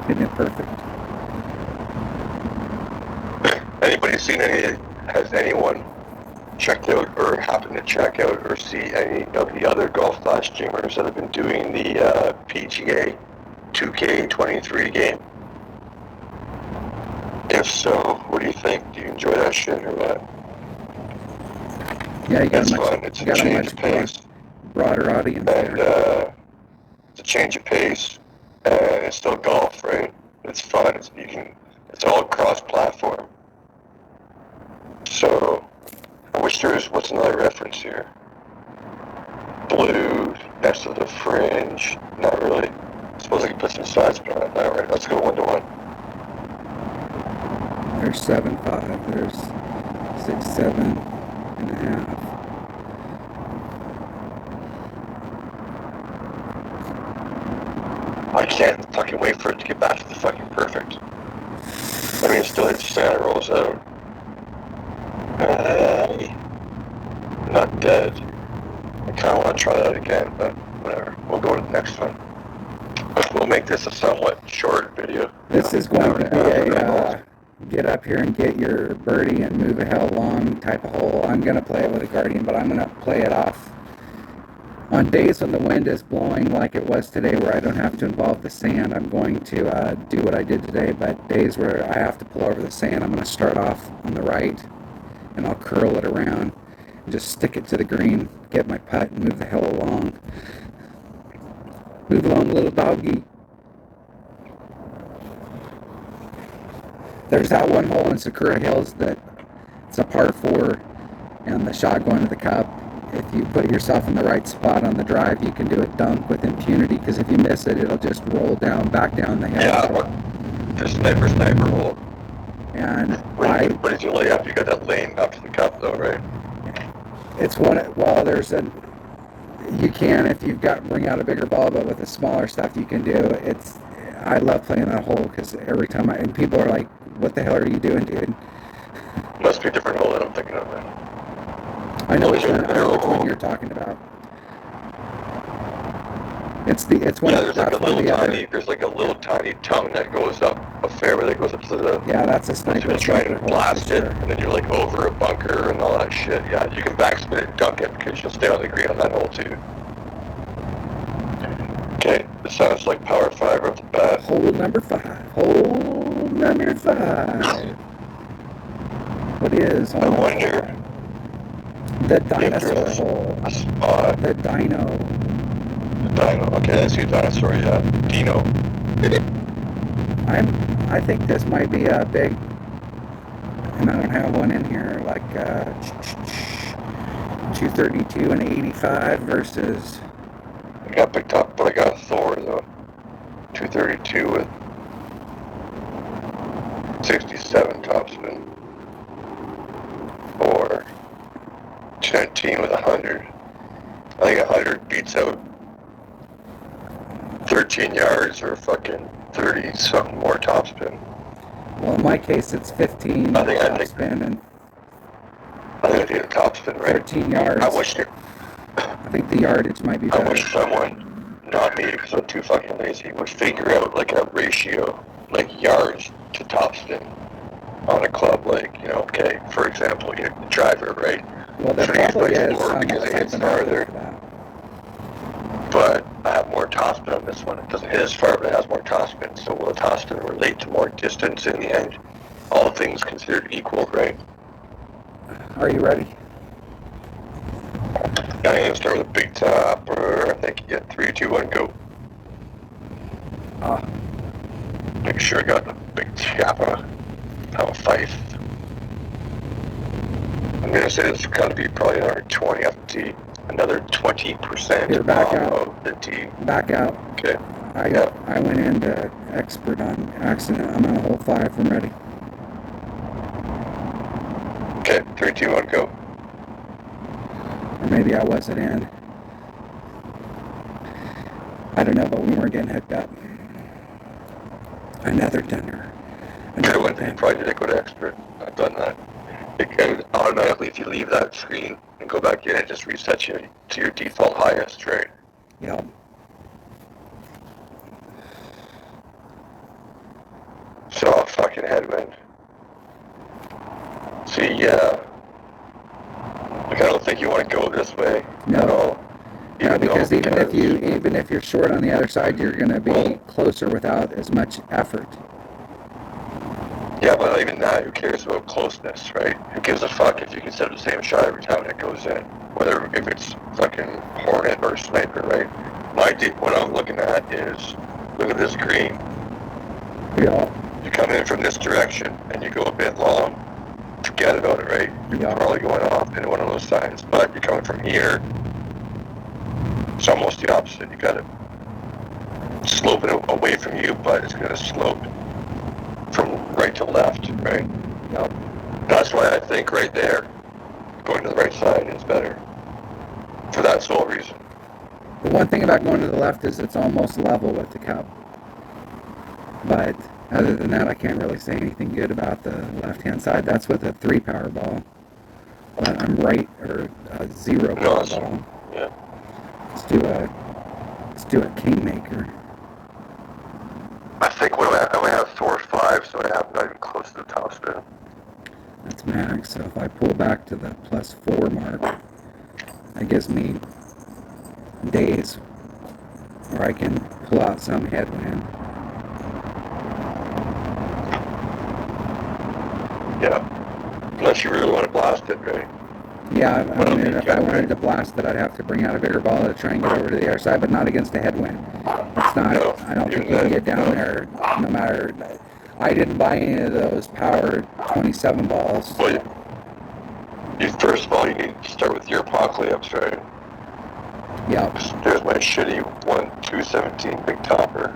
Isn't it perfect? Anybody seen has anyone checked out or happened to check out or see any of the other Golf Flash streamers that have been doing the PGA 2K23 game? If so, what do you think? Do you enjoy that shit or what? Yeah, you got It's a much, fun. It's you a got a change much of pace. broader audience And there. it's a change of pace. And it's still golf, right? It's fun. It's all cross-platform. So, I wish there was, what's another reference here? Blue, next to the fringe. Not really. I suppose I could put some sides on it. All right, let's go 1-to-1. There's 7.5. There's 6.7.5. I can't fucking wait for it to get back to the fucking perfect. I mean, it's still interesting how it rolls out. Not dead. I kind of want to try that again, but whatever. We'll go to the next one. We'll make this a somewhat short video. This is going to be a get up here and get your birdie and move a hell long type of hole. I'm going to play it with a Guardian, but I'm going to play it off On days when the wind is blowing like it was today, where I don't have to involve the sand, I'm going to do what I did today. But days where I have to pull over the sand, I'm going to start off on the right, and I'll curl it around and just stick it to the green, get my putt, and move the hell along. Move along, little doggy. There's that one hole in Sakura Hills that it's a par 4, and the shot going to the cup. If you put yourself in the right spot on the drive, you can do a dunk with impunity, because if you miss it, it'll just roll back down the hill. Yeah, the sniper hole. And what did you lay up? You got that lane up to the cup, though, right? It's you can if you've got bring out a bigger ball, but with the smaller stuff you can do. I love playing that hole, because every time and people are like, "What the hell are you doing, dude?" Must be a different hole that I'm thinking of, then. I know which one you're talking about. It's one. Yeah, there's like a little tiny tongue that goes up a fairway that goes up to the. Yeah, that's a sniper. You're trying to blast it, and then you're like over a bunker and all that shit. Yeah, you can backspin it and dunk it, because you'll stay on the green on that hole too. Okay, this sounds like power 5 off the bat. Hole number 5. Hole number 5. What is? I wonder. The dinosaur hole. A spot. The dino. Okay, I see a dinosaur, yeah. Dino. I think this might be a big, and I don't have one in here, like 232 and 85 versus. I got picked up, but I got a Thor, though. 232 with 67 topspin. Or 10 with 100. I think 100 beats out 13 yards or fucking 30 something more topspin. Well, in my case, it's 15 topspin and I think I did a topspin, right? 13 yards. I think the yardage might be better. I wish someone, not me because I'm too fucking lazy, would figure out like a ratio, like yards to topspin on a club. Like, okay, for example, the driver, right? Well, there probably is because it hits farther. But I have more topspin on this one. It doesn't hit as far, but it has more topspin. So will the topspin relate to more distance in the end? All things considered equal, right? Are you ready? I'm going to start with a big topper. I think you get 3, 2, 1, go. Make sure I got the big topper. Power 5. I'm going to say this is going to be probably another 20 off the tee. Another 20% Here, back out of the tee. Back out. Okay. I went into expert on accident. I'm on hole 5. I'm ready. Okay, 3, 2, 1, go. Or maybe I wasn't in. I don't know, but we weren't getting hooked up. Another dunner. Good one. You probably did go to expert. I've done that. It automatically, if you leave that screen and go back in, it just resets you to your default highest, right? Yep. So, fucking headwind. See, I don't think you want to go this way at all. Yeah, because even if you're short on the other side, you're going to be closer without as much effort. Yeah, but even that, who cares about closeness, right? Who gives a fuck if you can set up the same shot every time it goes in? Whether if it's fucking Hornet or Sniper, right? What I'm looking at is, look at this green. Yeah. You come in from this direction and you go a bit long, forget about it, right? You're probably going off into one of those signs. But you're coming from here, it's almost the opposite. You got to slope it away from you, but it's going to slope from right to left, right? Yep. That's why I think right there, going to the right side is better. For that sole reason. The one thing about going to the left is it's almost level with the cup. But other than that, I can't really say anything good about the left-hand side. That's with a 3 power ball. But I'm right, or a 0 power ball. Yeah. Let's do a Kingmaker. I think I only have 4 or 5, so I have not even close to the top spin. That's max. So if I pull back to the +4 mark, that gives me days where I can pull out some headwind. Yeah. Unless you really want to blast it, right? Yeah, I Well, mean, you if I can, wanted right? to blast it, I'd have to bring out a bigger ball to try and get over to the other side, but not against a headwind. It's not, No, I don't think even you can then, get down no. there no matter. I didn't buy any of those powered 27 balls. Well, you first of all, you need to start with your apocalypse, right? Yep. There's my shitty 217 big topper.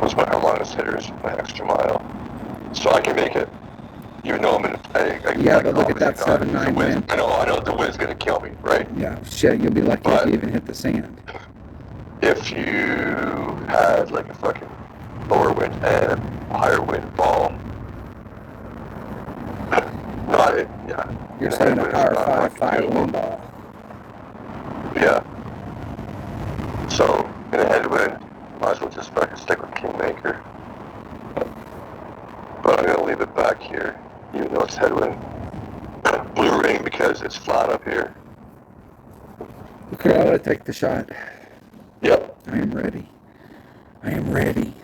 Was my longest hitters, my extra mile. So I can make it. Even though I'm in, Yeah, but look at that obviously not. The 7-9 wind's, wind. I know the wind's gonna kill me, right? Yeah, shit, you'll be lucky if But you even hit the sand. if you had like a fucking lower wind and a higher wind ball, not it, yeah. You're And saying a headwind is power not 5 fucking wind doable. ball. Yeah. So in a headwind, might as well just fucking stick with Kingmaker. But I'm gonna leave it back here, even though it's headwind. Blue ring because it's flat up here. Okay, I want to take the shot. Yep. I am ready. I am ready.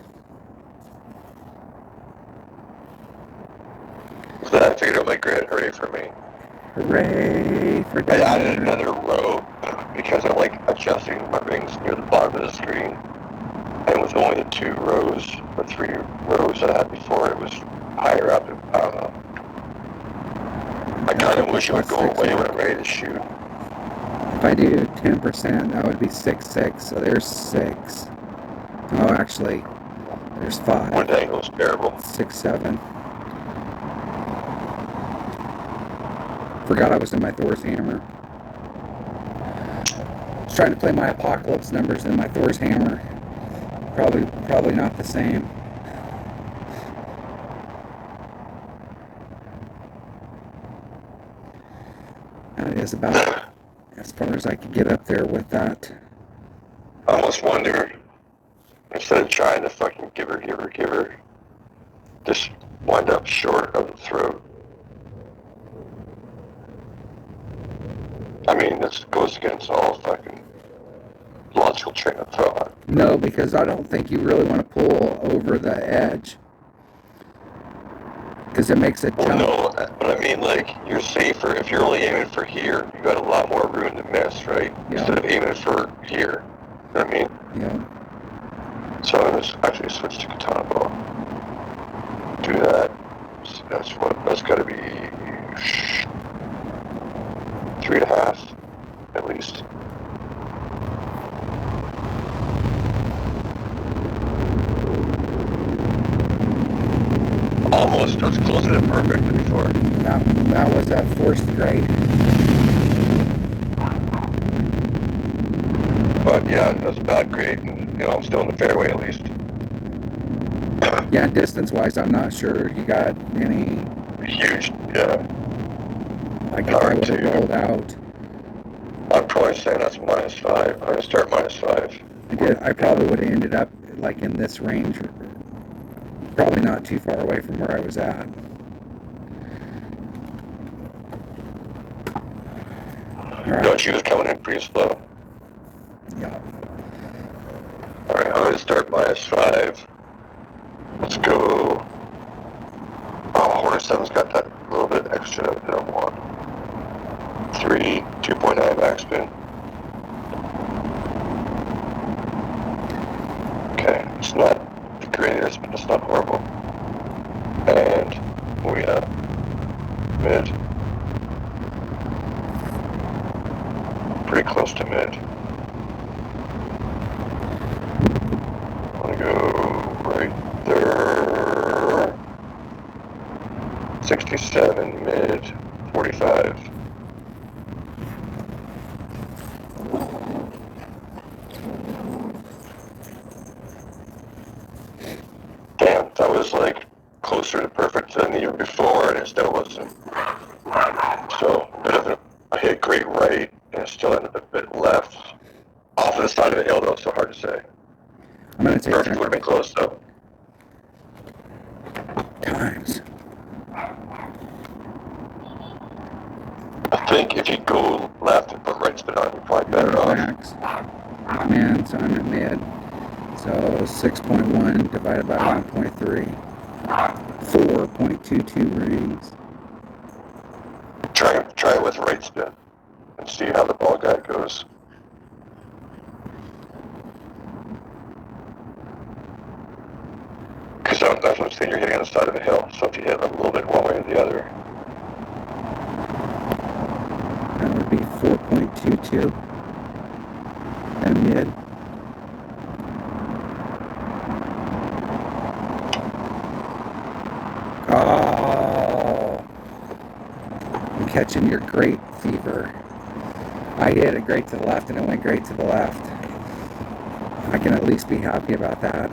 So I figured out my grand hooray for me. Hooray for I added dinner. another row because I like adjusting my rings near the bottom of the screen. And with only the 2 rows or 3 rows that I had before, it was higher up. I don't know. I kind of wish it would go away when I'm ready to shoot. If I do 10%, that would be 6-6. So there's 6. Oh, actually, there's 5. Wind angle is terrible. 6, 7. Forgot I was in my Thor's hammer. I was trying to play my apocalypse numbers in my Thor's hammer. Probably not the same. That is about as far as I could get up there with that. I almost wonder, instead of trying to fucking give her, just wind up short of the throat. I mean, this goes against all fucking logical train of thought. No, because I don't think you really want to pull over the edge. Because it makes it jump. Well, no, but I mean, like, you're safer if you're only aiming for here. You got a lot more room to miss, right? Yeah. Instead of aiming for here. You know what I mean? Yeah. So I'm gonna actually switch to katana bow. Do that. That's got to be 3.5 at least. Almost. That's closer to perfect than before. That was that forced grade. But yeah, that's a bad grade, and I'm still in the fairway at least. Yeah, distance-wise, I'm not sure you got any. Huge, yeah. Like if I would have rolled out. I'm probably saying that's -5. I'm gonna start -5. I probably would have ended up like in this range, probably not too far away from where I was at. Right. No, she was coming in pretty slow. Yeah. Alright, I'm gonna start -5. Let's go. Oh, Hornet 7's got that little bit extra that I want. 3, 2.9 backspin. Okay, it's not the greatest, but it's not horrible. And we have mid. Pretty close to mid. I'm gonna go right there. 67 mid, 45. Damn, that was like closer to perfect than the year before, and it still wasn't. So, I hit great right, and it still ended a bit left. Off of the side of the hill, though, so hard to say. I'm going to take Perfect would have been close, though. times. I think if you go left but right spin on, you're probably better off. Max. Man, so I'm at mid. So 6.1 divided by 1.3. 4.22 rings. Try it with right spin and see how the ball guide goes. Because that's what I'm saying, you're hitting on the side of a hill, so if you hit a little bit one way or the other. That would be 4.22 at mid. Oh, I'm catching your great fever. I hit it great to the left and it went great to the left. I can at least be happy about that.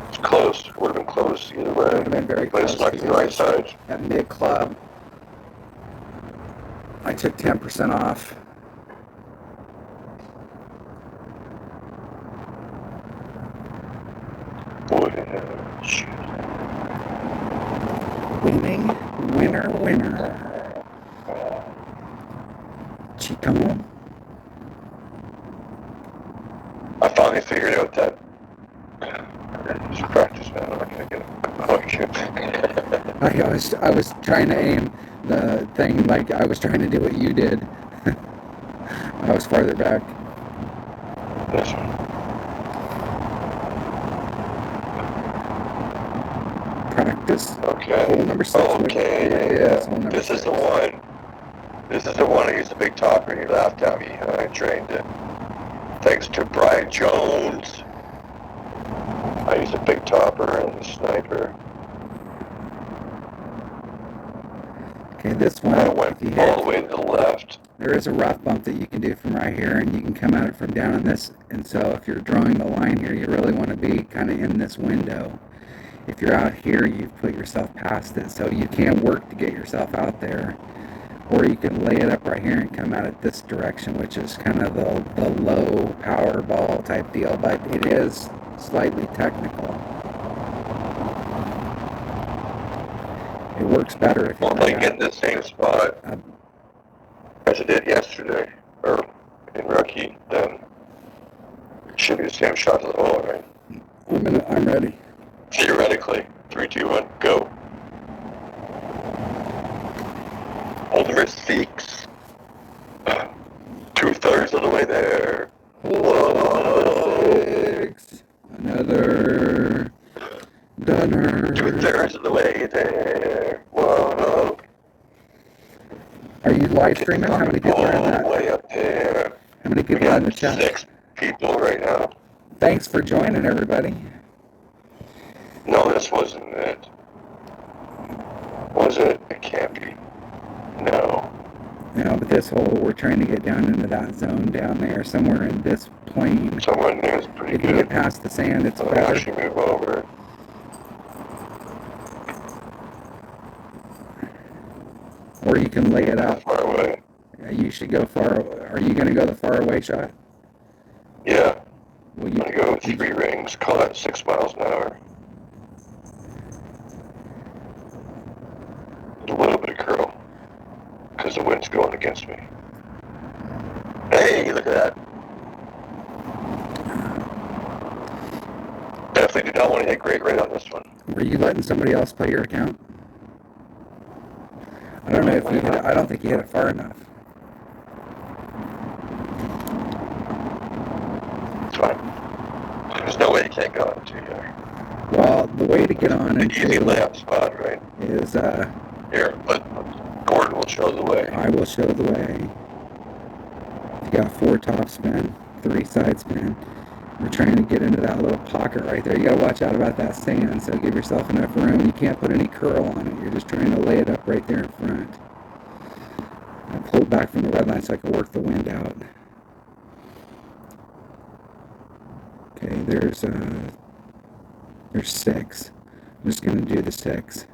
It's close. It would have been close either way. It would have been very But close. it's like the right side. At mid club, I took 10% off. Winning, winner. Chicone. I finally figured out that it's practice, man. I'm not gonna get it. Oh shit. I was trying to aim the thing like I was trying to do what you did. I was farther back. This one. Practice. Okay. Hole number 6. Okay. Yeah. Hole number This 6. is the one. This is the one I used the big topper and he laughed at me and I trained it. Thanks to Brian Jones. I used a big topper and the sniper. Okay, this one. I went all the way to the left. There is a rough bump that you can do from right here, and you can come at it from down on this. And so if you're drawing the line here, you really want to be kind of in this window. If you're out here, you've put yourself past it, so you can't work to get yourself out there. Or you can lay it up right here and come at it this direction, which is kind of the low power ball type deal, but it is slightly technical. It works better if you're Well, I get in the same spot as I did yesterday, or in rookie, then it should be the same shot to the hole, right? I'm ready. Theoretically. 3, 2, 1, go. Hole number 6. 2/3 of the way there. Whoa. 6. Another dunner. 2/3 of the way there. Whoa. Are you live streaming? How many people are in All the that? way up there. How many We people are in got the chat? 6 people right now. Thanks for joining, everybody. No, this wasn't it. Was it? It can't be. No. No, but this hole, we're trying to get down into that zone down there, somewhere in this plane. Someone there is pretty If you good. get past the sand, it's I'll better. actually move over. Or you can lay it out. Far away. You should go far. Are you going to go the far away shot? Yeah. Well, I'm gonna go 3 rings, call that 6 miles an hour. A little bit of curl. Because the wind's going against me. Hey, look at that. Definitely do not want to hit great right on this one. Were you letting somebody else play your account? I don't know if you hit it. I don't think you hit it far enough. It's fine. There's no way you can't go into here. Well, the way to get on The into easy layup spot, right? is Here, but Gordon will show the way. I will show the way. You got 4 top spin, 3 side spin. We're trying to get into that little pocket right there. You gotta watch out about that sand, so give yourself enough room. You can't put any curl on it. You're just trying to lay it up right there in front. I pulled back from the red line so I could work the wind out. Okay, there's 6. I'm just gonna do the 6.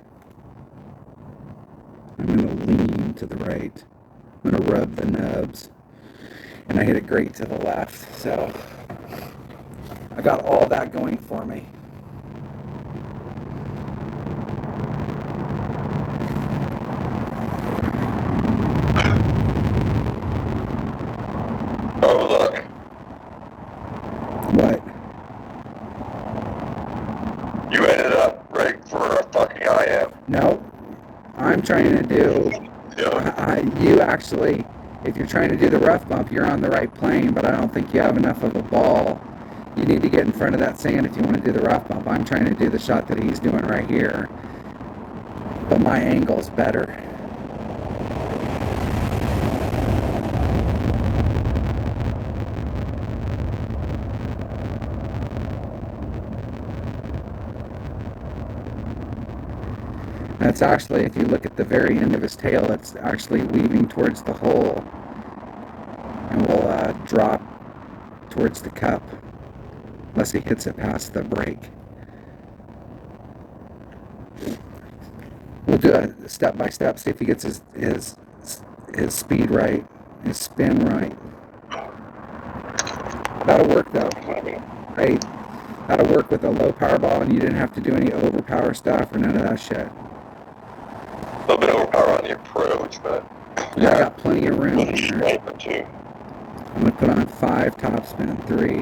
I'm gonna lean to the right. I'm gonna rub the nubs. And I hit it great to the left, so I got all that going for me. Oh, look. What? You ended up right for a fucking IM. No. I'm trying to do... Yeah. You actually... If you're trying to do the rough bump, you're on the right plane, but I don't think you have enough of a ball. You need to get in front of that sand if you want to do the rough bump. I'm trying to do the shot that he's doing right here. But my angle's better. That's actually, if you look at the very end of his tail, it's actually weaving towards the hole. And will drop towards the cup. Unless he hits it past the brake. We'll do it step by step, see if he gets his speed right, his spin right. That'll work though. Right? That'll work with a low power ball, and you didn't have to do any overpower stuff or none of that shit. A little bit overpower on the approach, but Yeah, I got plenty of room here. Right, too. I'm gonna put on 5 topspin, 3,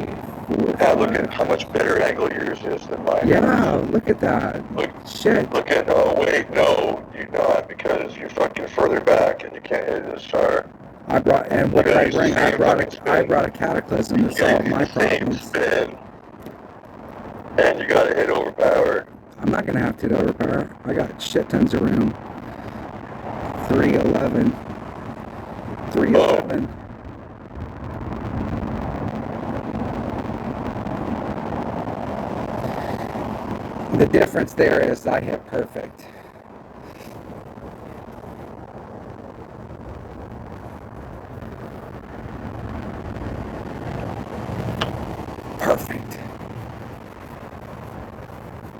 4, 5. Yeah, look at how much better angle yours is than mine. Yeah, look at that. Look, Shit. Look at, oh wait, no, you're not, because you're fucking further back and you can't hit the star. I brought, and what did I bring? I brought a cataclysm to solve my problems. Spin, and you gotta hit overpower. I'm not gonna have to hit overpower. I got shit tons of room. 311. 311. The difference there is I hit perfect. Perfect.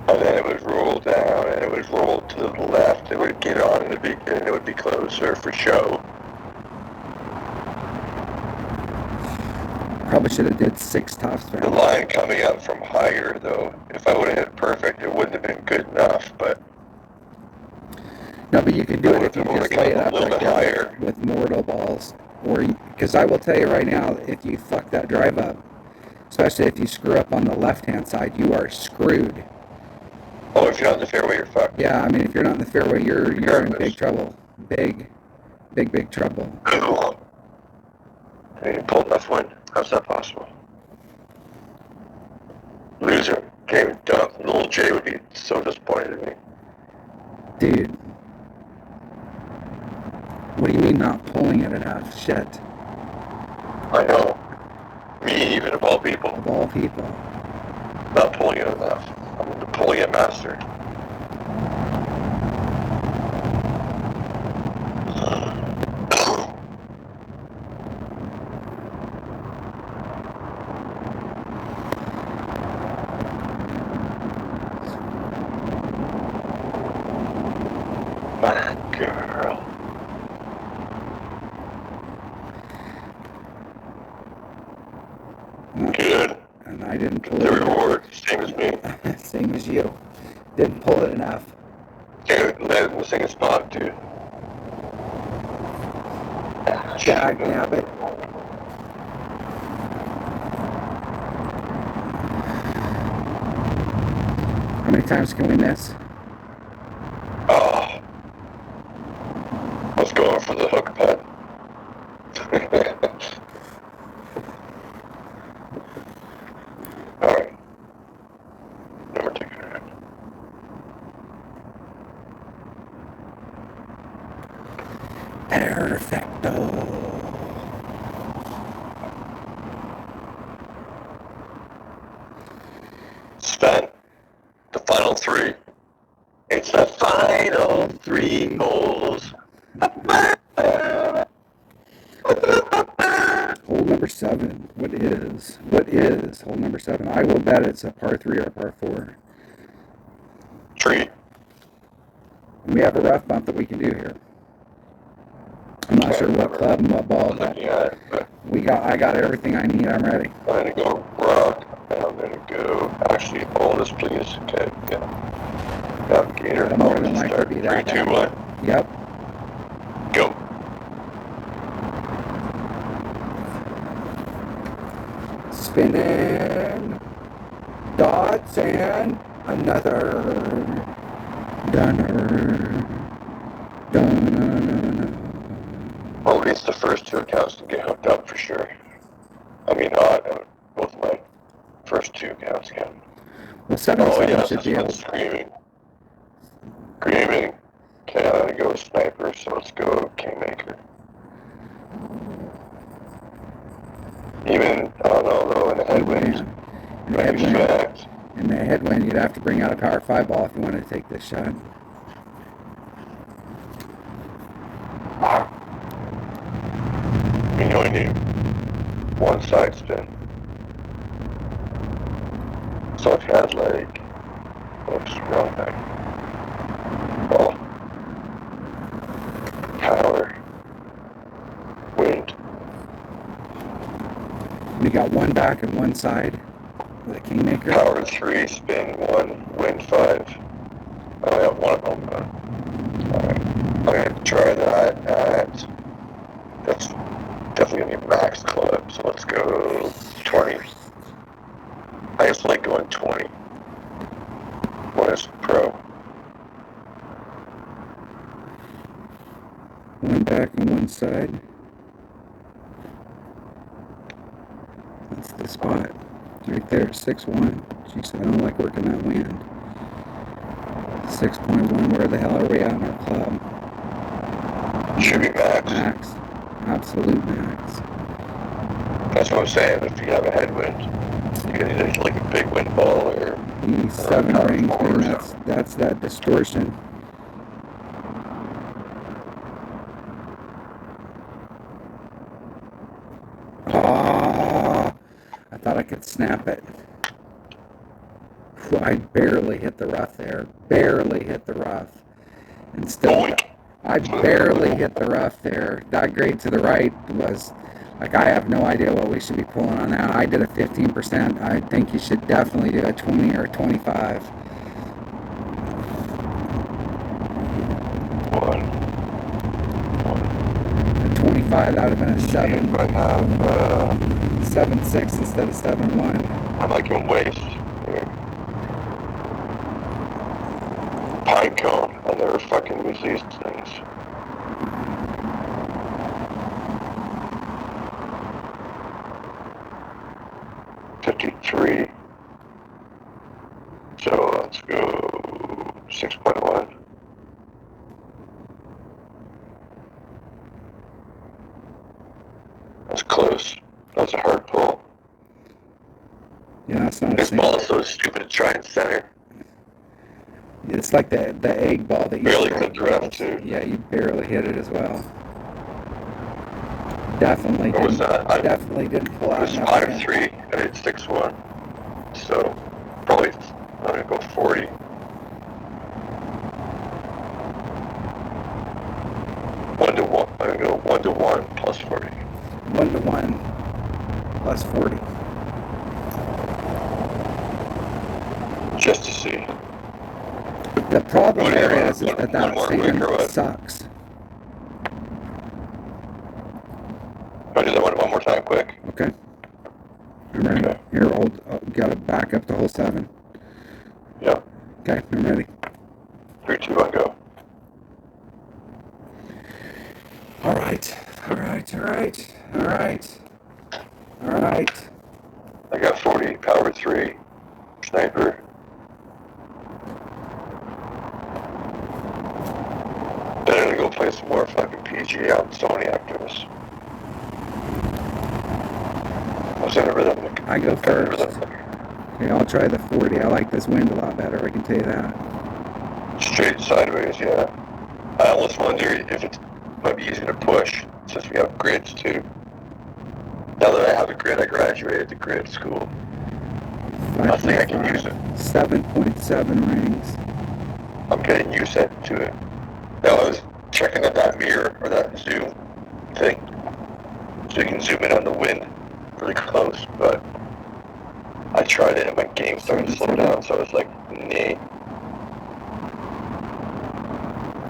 And then it would roll down, and it would roll to the left. It would get on, and it would be closer for show. Probably should have did 6 The topspin. line coming up from higher, though, if I would have hit perfect, it wouldn't have been good enough, but... No, but you can do it if you I would've just lay it gone a up little like bit that higher. with mortal balls. Or, because I will tell you right now, if you fuck that drive up, especially if you screw up on the left-hand side, you are screwed. Oh, if you're not in the fairway, you're fucked. Yeah, I mean, if you're not in the fairway, you're in Regardless. big trouble. Big trouble. I didn't pull enough wind. How's that possible? Loser. Can't even dump. Little Jay would be so disappointed in me. Dude. What do you mean not pulling it enough? Shit. I know. Me, even of all people. Of all people. Not pulling it enough. I'm the pulling it master. My girl. Good. And I didn't pull The it enough. reward, same as me. Same as you. Didn't pull it enough. Can't land in the same spot, dude. Dag nabbit. How many times can we miss? Oh. Let's go for the hook putt. Alright. Number 2. Perfecto. Sven, the final 3. It's the final 3 holes. Hole number 7. What is hole number 7? I will bet it's a par 3 or a par 4. Tree. We have a rough bump that we can do here. I'm not sure what club and what ball, I'm but looking at it, but I got everything I need. I'm ready. I'm gonna go rock, and I'm gonna go, actually, hold this please. Okay, yeah. Navigator, It'll more than I'll likely start. be 3, that 2, bad. 1, Yep. go. spinning dots and another dunner. Dun-na-na-na. Well, at least the first two accounts can get hooked up for sure. I mean, both of my first two accounts can. Well, 77 yes, should this be able one's to. screaming. Screaming. Okay, I'm gonna go with Sniper, so let's go Kingmaker. Even, I don't know, though, in the headwind. In the headwind. In the headwind, you'd have to bring out a power 5 ball if you wanted to take this shot. You only need one side spin. So if you had like, oops, wrong thing. Well, power, wind. We got one back and one side with a Kingmaker. Power 3, spin 1, wind 5. I only have one of them, but alright. I'm gonna try that. That's definitely gonna be max clip, so let's go 20. I just like going 20. What is pro? One back and one side. That's the spot. Right there, 6-1. Jeez, I don't like working that wind. 6.1, where the hell are we at in our club? Should be max. Max. Absolute max. That's what I'm saying. If you have a headwind, you can either like a big wind ball or E7 rings, man, that's that distortion. Oh, I thought I could snap it. Whew, I barely hit the rough there. Barely hit the rough. And still, I barely hit the rough there. That grade to the right was, like, I have no idea what we should be pulling on that. I did a 15%. I think you should definitely do a 20 or a 25. A 25, that would have been a 7. I have 7.6 instead of 7.1. I'm like in waste. Pine cone. I never fucking use these things. $53. So let's go 6.1. That's close. That's a hard pull. Yeah, that's not This ball is so stupid to try and center. It's like the egg ball that you barely clipped the rough too. Yeah, you barely hit it as well. Definitely What was didn't. that? Definitely didn't pull It out was enough. 5-3. I hit 6-1. So probably I'm gonna go 40. I'm gonna go 1-1 plus 40. 1-1 plus 40. Just to see. The problem Whatever. there is One that more stand quick or what? sucks. Can I do that one more time quick? Okay. I'm ready. Okay. Here, gotta back up the whole 7. Yeah. Okay, I'm ready. 3, 2, 1, go. All right. I got 40, power 3, sniper. Then I'm gonna go play some more fucking PGA on Sony after this. I was in a rhythm. I go first. Okay, I'll try the 40. I like this wind a lot better, I can tell you that. Straight sideways, yeah. I almost wonder if it might be easier to push since we have grids too. Now that I have a grid, I graduated to grid school. I think I can use it. 7.7 rings. I'm getting used to it. Now I was checking out that mirror or that zoom thing, so you can zoom in on the wind really close. But I tried it and my game started to slow down, so I was like, nah.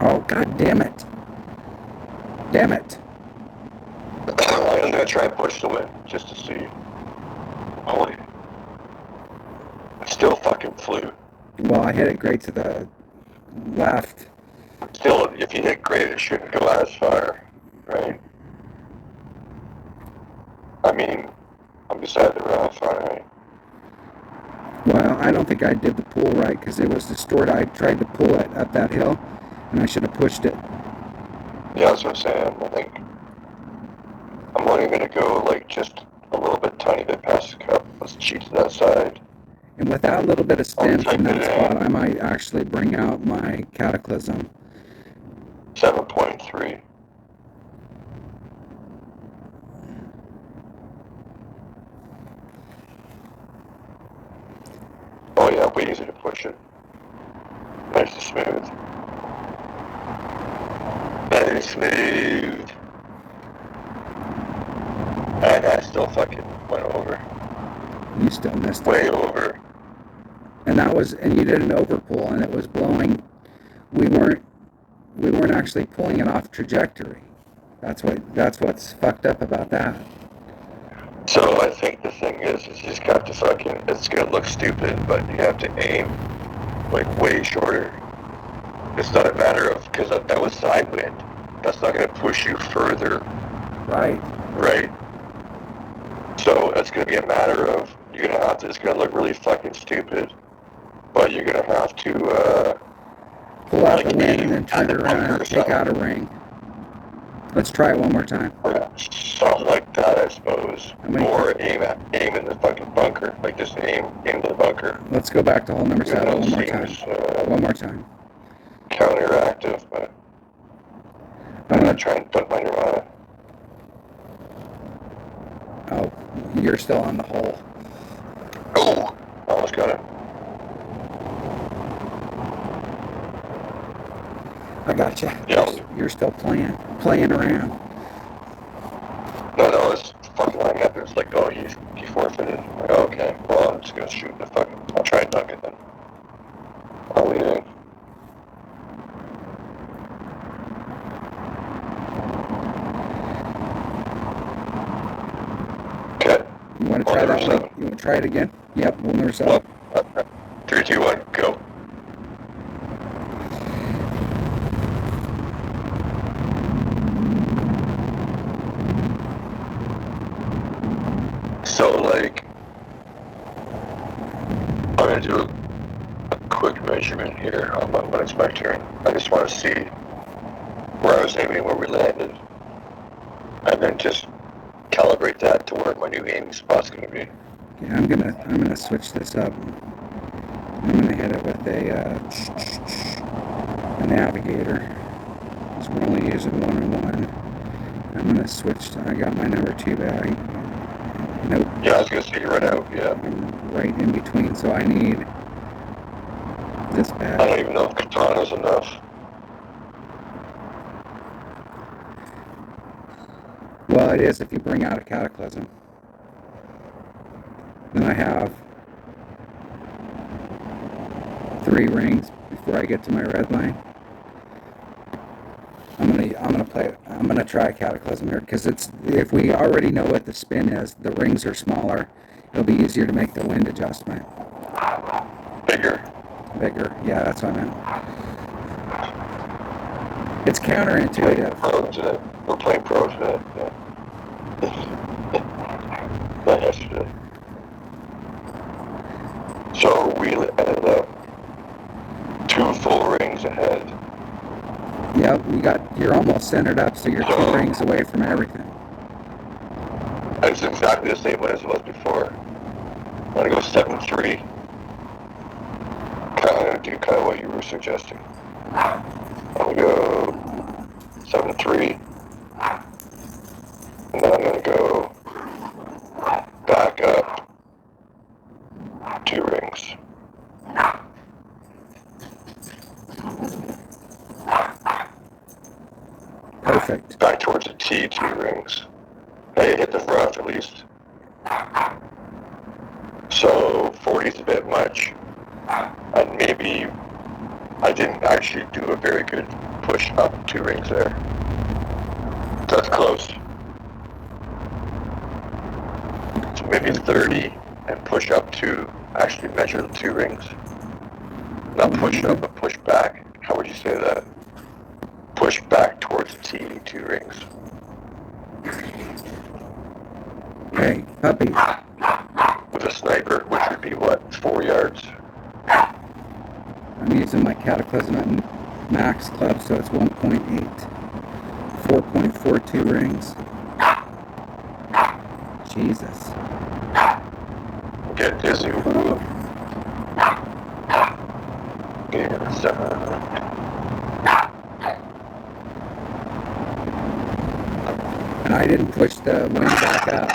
Oh, god damn it. Damn it. I'm gonna try and push the wind just to see. Holy fucking flew. Well, I hit it great to the left. Still, if you hit great, it shouldn't go as far, right? I mean, I'm beside the rough, alright. Well, I don't think I did the pull right because it was distorted. I tried to pull it up that hill, and I should have pushed it. Yeah, that's what I'm saying. I think I'm only going to go like just a little bit, tiny bit past the cup. Let's cheat to that side. And with that little bit of spin from that it spot, I might actually bring out my Cataclysm. 7.3. Oh yeah, way easy to push it. Nice and smooth. Nice and smooth. And I still fucking went over. You still missed it. Way over. And you did an overpull, and it was blowing. We weren't actually pulling it off trajectory. That's what's fucked up about that. So I think the thing is you just got to fucking, it's gonna look stupid, but you have to aim like way shorter. It's not a matter of, because that was side wind. That's not gonna push you further. Right. Right? So it's gonna be a matter of, you're gonna have to, it's gonna look really fucking stupid, but you're gonna have to, Pull out like the wind and then turn it around and take out a ring. Let's try it one more time. something like that, I suppose. Or aim in the fucking bunker. Like just aim to the bunker. Let's go back to hole number 7 one more time. One more time. Counteractive, but I'm gonna try and put my Nirvana. Oh, you're still on the hole. Oh, almost got it. I gotcha. Yeah. You're still playing around. No, it's fucking lining up. It's like, oh, he forfeited. I'm like, oh, okay, well, I'm just gonna shoot the fucking. I'll try and dunk it then. I'll lead in. Okay. You want to try that one? You want to try it again? Yep, hole number 7. 3, 2, 1, go. So, like, I'm going to do a quick measurement here on my one inspector. I just want to see where I was aiming, where we landed, and then just calibrate that to where my new aiming spot's going to be. Okay, I'm gonna switch this up. I'm gonna hit it with a navigator. So we're only using 1-on-1. I'm gonna switch. I got my number 2 bag. Nope. Yeah, I was going to say you right out, yeah. I'm right in between, so I need this bag. I don't even know if Katana's enough. Well, it is if you bring out a Cataclysm. Then I have 3 rings before I get to my red line. I'm gonna try a Cataclysm here because if we already know what the spin is, the rings are smaller. It'll be easier to make the wind adjustment. Bigger. Yeah, that's what I meant. It's counterintuitive. We're playing pro today. Yeah. Not yesterday. So we ended up 2 full rings ahead. Yep, you're almost centered up, so you're 2 rings away from everything. It's exactly the same way as it was before. I'm going to go 7-3. I'm going to do kind of what you were suggesting. I'm going to go 7-3. And then I'm going to go back up 2 rings. Perfect. Back towards the T, 2 rings. Hey, hit the rough at least. So 40 is a bit much. And maybe I didn't actually do a very good push up 2 rings there. That's close. So maybe 30 and push up 2 actually measure the two rings. Not push up, but push back. How would you say that? Push back towards the T, two rings. Hey, puppy. With a sniper, which would be what, 4 yards? I'm using my Cataclysm at max club, so it's 1.8. 4.42 rings. Jesus. Get dizzy. And I didn't push the wind back up.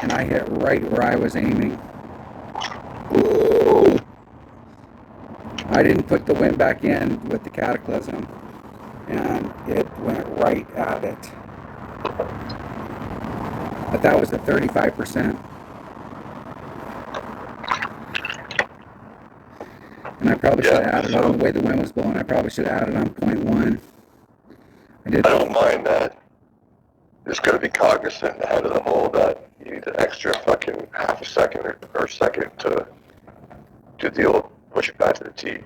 And I hit right where I was aiming. Ooh. I didn't put the wind back in with the Cataclysm. And it went right at it. But that was at 35%. And I probably should have added on the way the wind was blowing. I probably should have added on 0.1. I don't mind that. Just got to be cognizant ahead of the hole that you need an extra fucking half a second or second to do the old push it back to the tee.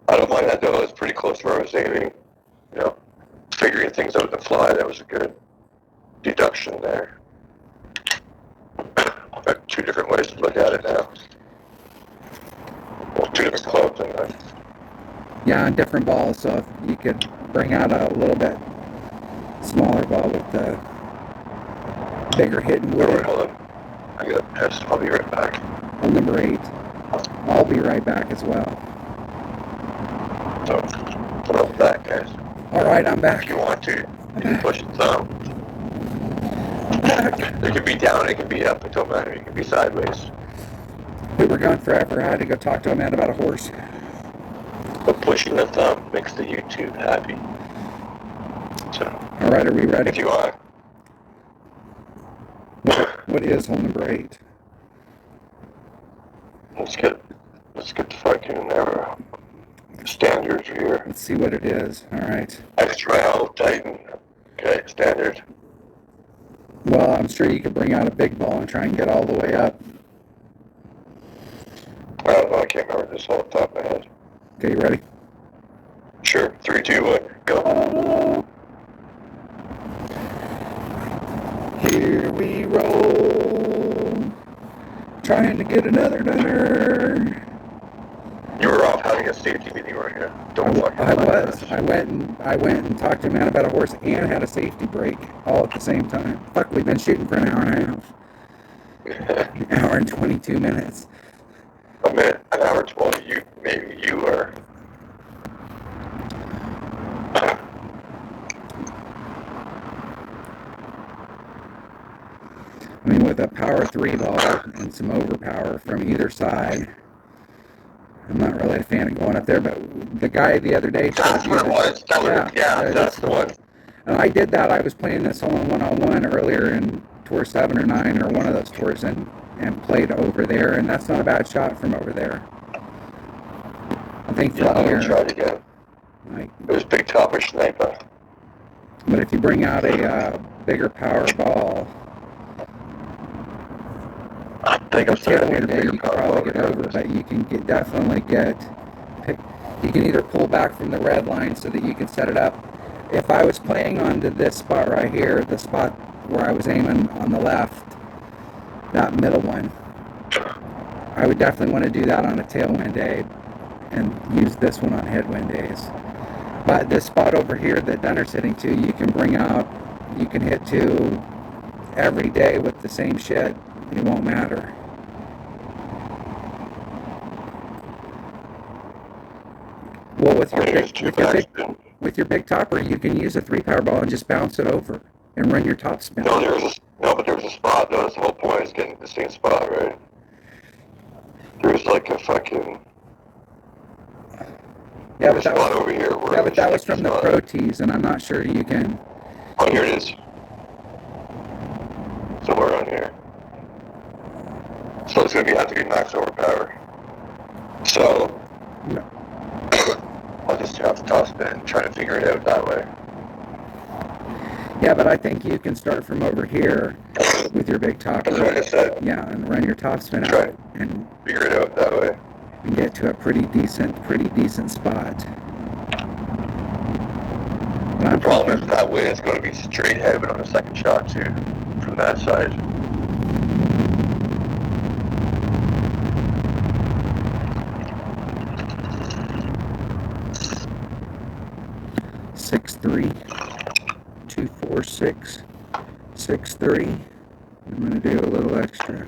I don't mind that though. It's pretty close to where I was aiming. You know, figuring things out to fly. That was a good deduction there. Got two different ways to look at it now. Well, two different clubs anyway. Yeah, on different balls. So if you could bring out a little bit smaller ball with the bigger hidden wood. Alright, hold on. I got a piss. I'll be right back. Hole number 8. I'll be right back as well. So, I'm back, guys. Alright, I'm back. If you want to, you can push the thumb. I'm back. It can be down, it can be up, it don't matter. It can be sideways. We were gone forever. I had to go talk to a man about a horse. But pushing the thumb makes the YouTube happy. So, Alright, are we ready? if you want. What is hole number 8? Let's get the fucking standards here. Let's see what it is. Alright. X-Rail, Titan. Okay, standard. Well, I'm sure you could bring out a big ball and try and get all the way up. I don't know, I can't remember this whole top of my head. Okay, you ready? Sure, 3, 2, 1, go. Here we roll. Trying to get another dunner. You were off having a safety meeting, weren't you? Don't fucking I lie to was. us. I went and talked to a man about a horse and had a safety break all at the same time. Fuck, we've been shooting for an hour and a half. An hour and 22 minutes. A minute, an hour 20, maybe you were. I mean, with a power 3 ball and some overpower from either side, I'm not really a fan of going up there, but the guy the other day... That's what it was. That's the one. And I did that. I was playing this hole in 101 earlier in Tour 7 or 9 or one of those tours and played over there, and that's not a bad shot from over there. I think from I'm here... going to try it again. Like, It was Big Topper Sniper. but if you bring out a bigger power ball... I think I'm starting to Tailwind get a day, bigger you can power probably get ball. over, but you can definitely you can either pull back from the red line so that you can set it up. If I was playing onto this spot right here, the spot where I was aiming on the left, that middle one, I would definitely want to do that on a tailwind day and use this one on headwind days. But this spot over here that Dunner's hitting to, you can bring out, you can hit to every day with the same shit. It won't matter. Well, with your big topper, you can use a 3 power ball and just bounce it over and run your top spin. No, but there was a spot. No, that's the whole point. Is getting to the same spot, right? There was like a fucking spot over here. Yeah, but that was from the pro tees, and I'm not sure you can. Oh, here it is. Somewhere around here. So it's going to have to be max overpower. So, No. I'll just have to toss it and try to figure it out that way. Yeah, but I think you can start from over here with your big topper. That's what I said. Yeah, and run your top spin Try out and figure it out that way. get to a pretty decent spot. But The I'm problem is thinking, that way it's going to be straight heaven on the second shot too, from that side. six three, 246, 6-3. I'm gonna do a little extra.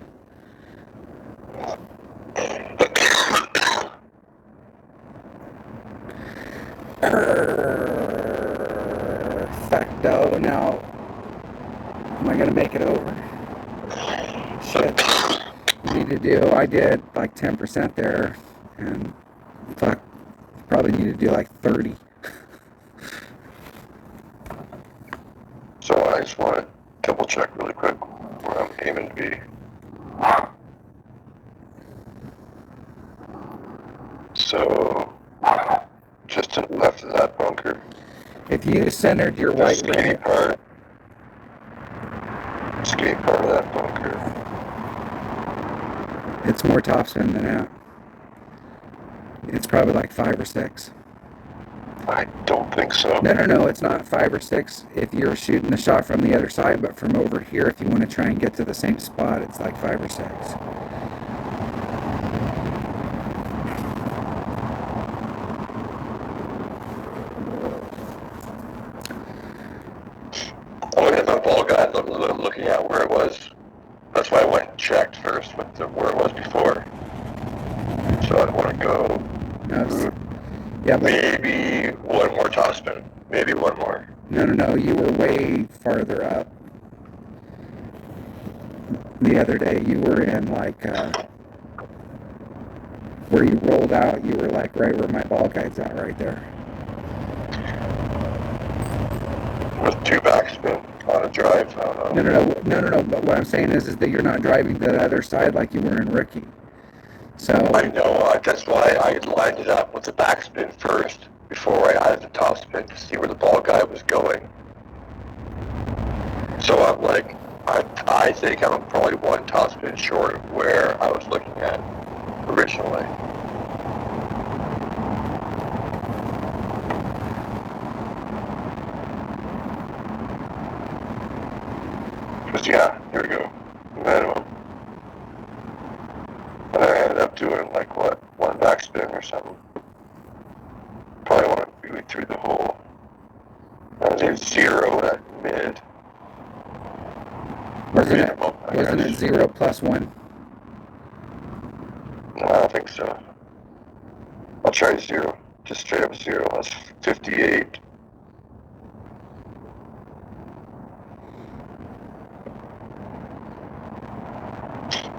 Perfecto. Now, am I gonna make it over? Shit. Need to do. I did like 10% there, and fuck, probably need to do like 30. So I just want to double check really quick where I'm aiming to be. So just to the left of that bunker. If you centered your The white skinny ring, part. Skinny part of that bunker. it's more topspin than that. It's probably like 5 or 6. I don't think so. No, it's not 5 or 6 if you're shooting the shot from the other side, but from over here, if you want to try and get to the same spot, it's like 5 or 6. Oh yeah, my ball guy, I'm looking at where it was. That's why I went and checked first with where it was before. So I'd want to go. No, yeah, but Maybe one more topspin. Maybe one more. no, you were way farther up. The other day, you were in like where you rolled out. You were like right where my ball guide's at, right there. With 2 backspin on a drive. I don't know. No. But what I'm saying is that you're not driving to the other side like you were in Ricky. So I know. That's why I lined it up with the backspin first before I added the topspin to see where the ball guy was going. So I'm like, I think I'm probably one topspin short of where I was looking at originally. Because yeah, here we go. Minimum. And I ended up doing like what, 1 backspin or something. Probably want to be through the hole. I was at 0 at mid. wasn't it 0 plus 1? No, I don't think so. I'll try 0. Just straight up 0. That's 58.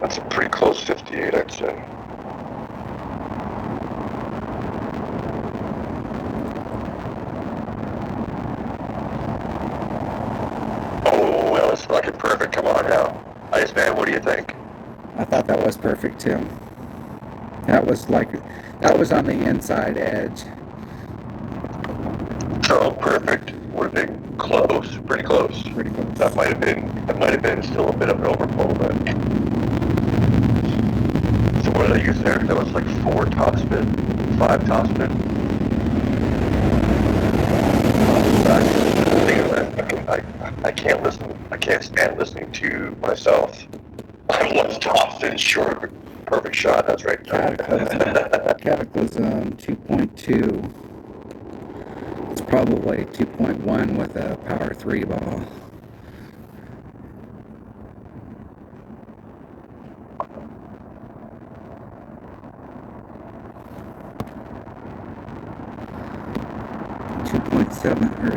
That's a pretty close 58, I'd say. Oh, well, it's fucking perfect. Come on now. Iceman, what do you think? I thought that was perfect too. That was on the inside edge. Oh, perfect. Would have been close. Pretty close. Pretty close. That might have been still a bit of an overpull, but. So what did I use there? That was like 4 topspin, 5 topspin. I can't listen. I can't stand listening to myself. I was topspin short. Perfect shot. That's right. Cataclysm 2.2. It's probably 2.1 with a power 3 ball.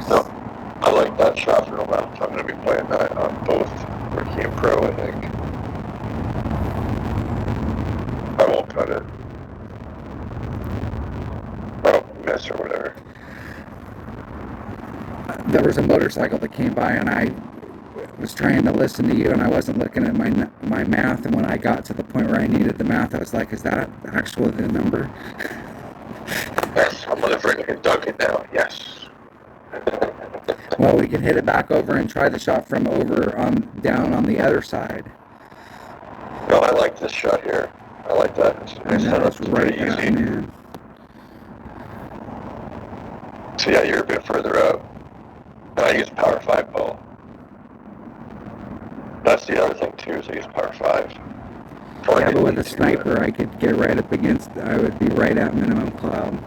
No, I like that shot for a while. So I'm going to be playing that on both Rookie and Pro, I think. I won't cut it. I don't miss or whatever. There was a motorcycle that came by and I was trying to listen to you and I wasn't looking at my math, and when I got to the point where I needed the math, I was like, is that actually the number? Yes, I'm motherfucking Duncan now. Yes. Well, we can hit it back over and try the shot from over on down on the other side. No, I like this shot here. I like that. I It's know set up it's right pretty at easy. man. So yeah, you're a bit further out. And I use power 5 ball. That's the other thing too, is I use power 5. Probably Yeah, but with a didn't need to, sniper, I could get right up against. I would be right at minimum club.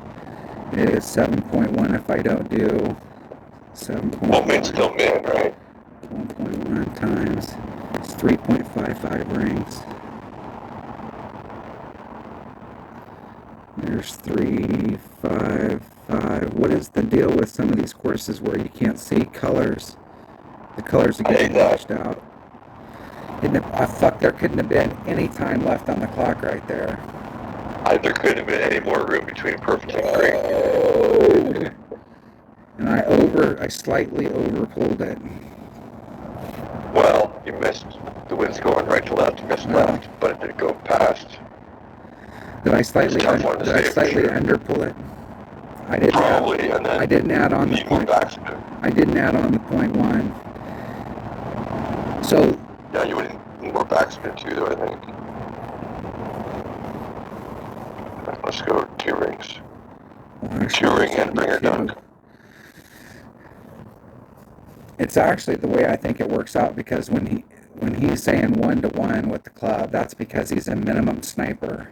It is 7.1 if I don't do 7.1. Well, min's still min, right? 1.1 times. It's 3.55 rings. There's 3, 5, 5. What is the deal with some of these courses where you can't see colors? The colors are I hate getting that. washed out. Fuck, there couldn't have been any time left on the clock right there. There couldn't have been any more room between perfect and green. Oh! And I slightly overpulled it. Well, you missed. The wind's going right to left, you missed left, but it did go past. Did I slightly Sure. underpull it? Probably, and then I didn't add on the need more point. backspin. I didn't add on the 0.1. So Yeah, you would need more backspin too, though, I think. Let's go 2 rings. well, actually, 2 ring and bringer dunk. It's actually the way I think it works out, because when he's saying 1-to-1 with the club, that's because he's a minimum sniper.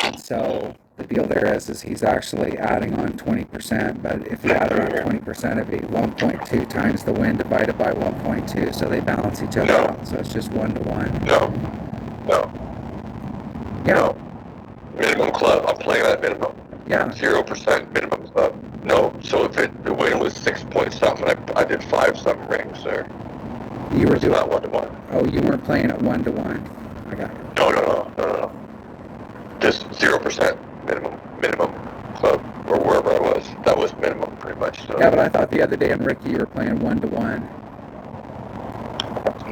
And so the deal there is he's actually adding on 20%, but if you add on 20%, it'd be 1.2 times the wind divided by 1.2, so they balance each other out. So it's just 1-to-1. No. Yeah. No. Minimum club. I'm playing at minimum. Yeah. 0% minimum club. No. So if the win was 6 point something, I did 5 something rings there. You were doing not 1-to-1. Oh, you weren't playing at 1-to-1. I got it. No. Just 0% minimum club, or wherever I was. That was minimum pretty much. So. Yeah, but I thought the other day in Ricky you were playing 1-to-1.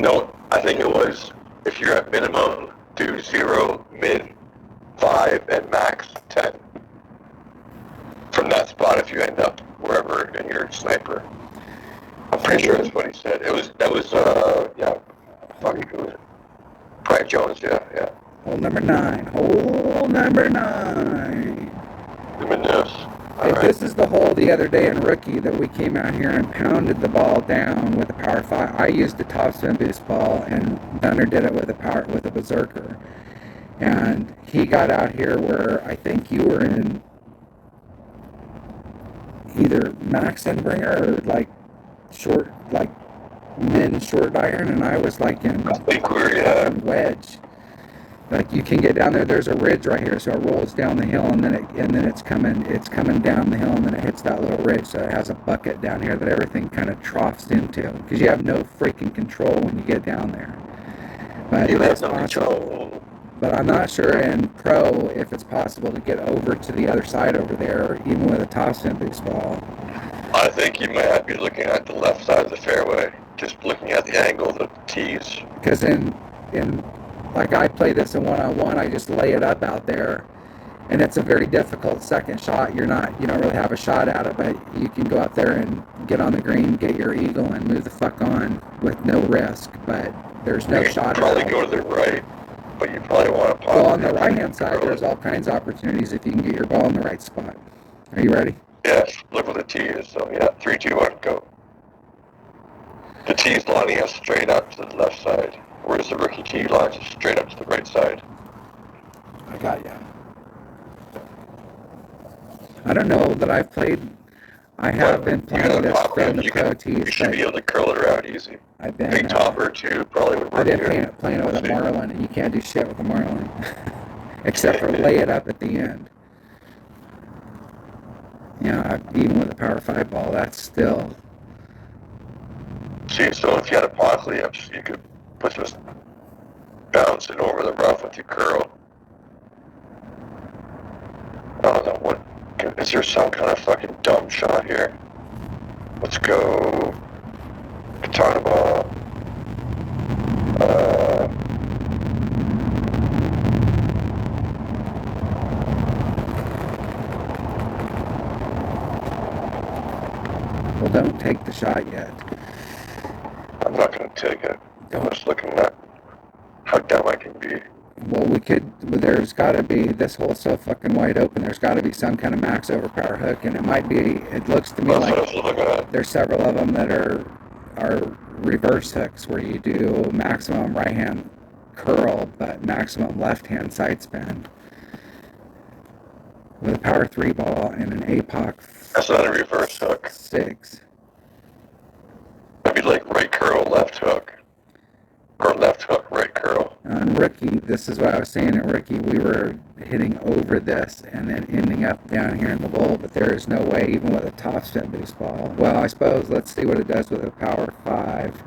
No, I think it was, if you're at minimum, do 0, min 5, and max 10. From that spot, if you end up wherever in your sniper. I'm pretty sure that's what he said. That was Brian Jones, yeah. Hole number 9. Hole number 9. This is the hole the other day in Rookie that we came out here and pounded the ball down with a power 5. I used the top spin boost ball, and Dunner did it with a berserker. And he got out here where I think you were in either max and bringer, or like min short iron, and I was like in wedge. Like, you can get down there. There's a ridge right here, so it rolls down the hill, and then it's coming down the hill, and then it hits that little ridge. So it has a bucket down here that everything kind of troughs into, because you have no freaking control when you get down there. But You it have is no possible. control. But I'm not sure in pro if it's possible to get over to the other side over there, even with a top spin boost ball. I think you might be looking at the left side of the fairway, just looking at the angle of the tees. Because in like, I play this in one-on-one, I just lay it up out there, and it's a very difficult second shot. You don't really have a shot at it, but you can go out there and get on the green, get your eagle, and move the fuck on with no risk. But there's no shot at all. You probably go to the right, but you probably want to pop. Well, on the right-hand side, there's all kinds of opportunities if you can get your ball in the right spot. Are you ready? Yes, look what the tee is. So yeah, 3, 2, 1, go. The tee's lining up straight up to the left side, whereas the rookie tee lines it straight up to the right side. I got you. I don't know that I've played. I have been playing this from the pro tees. You should be able to curl it around easy. I've been Big topper too probably would work. I've been playing it with a Marlin, and you can't do shit with a Marlin except for lay it up at the end. Even with a power 5 ball, that's still. See, so if you had a pot layups, you could just bounce it over the rough with your curl. I don't know what. Is there some kind of fucking dumb shot here? Let's go. Katana ball. Well, don't take the shot yet. I'm not going to take it. I'm Don't. just looking at how dumb I can be. Well, there's got to be, this hole's so fucking wide open, there's got to be some kind of max overpower hook, and it looks to me That's what I like was looking at. there's several of them that are reverse hooks where you do maximum right hand curl, but maximum left hand side spin with a power 3 ball and an APOC That's not a reverse hook. 6. That'd be like right curl, left hook. Or left hook, right curl. On Rookie, this is what I was saying in Rookie, we were hitting over this and then ending up down here in the bowl, but there is no way, even with a top spin boost ball. Well, I suppose, let's see what it does with a power 5.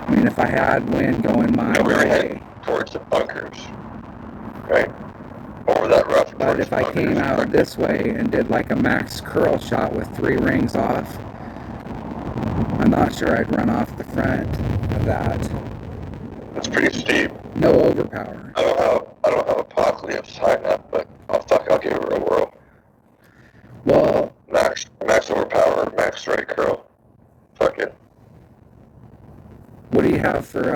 I mean, if I had wind going my We were way, heading towards the bunkers. Right? Over that rough. but towards if the I bunkers, came out correct? this way and did like a max curl shot with 3 rings off, I'm not sure I'd run off the front of that. It's pretty steep. No overpower. I don't have a apocalypse sign up, but I'll give it a whirl. Well, Max overpower, max right curl. Fuck it. what do you have for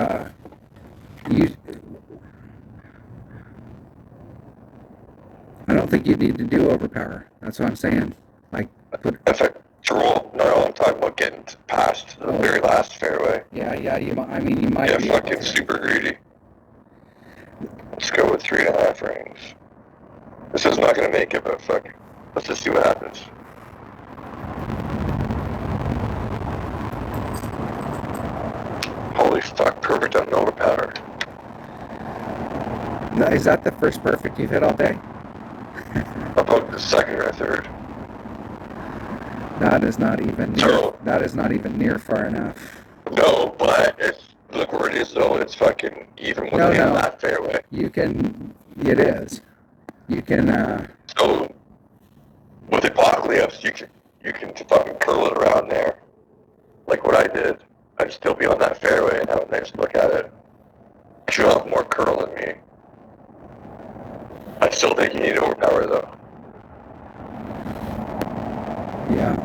I don't think you need to do overpower. That's what I'm saying. Like, In fact, to roll, no, I'm talking about getting past the very last fairway. yeah, you might be Yeah, able fucking to. super greedy. Let's go with 3.5 rings. This is not gonna make it, but fuck. Let's just see what happens. Holy fuck, perfect on overpower. Is that the first perfect you've hit all day? About the second or third. That is not even near far enough. No, but look where it is though. It's fucking even within No. that fairway. It is. You can, So with apocalypse, you can fucking curl it around there, like what I did. I'd still be on that fairway and have a nice look at it. You'll have more curl than me. I still think you need overpower though. yeah.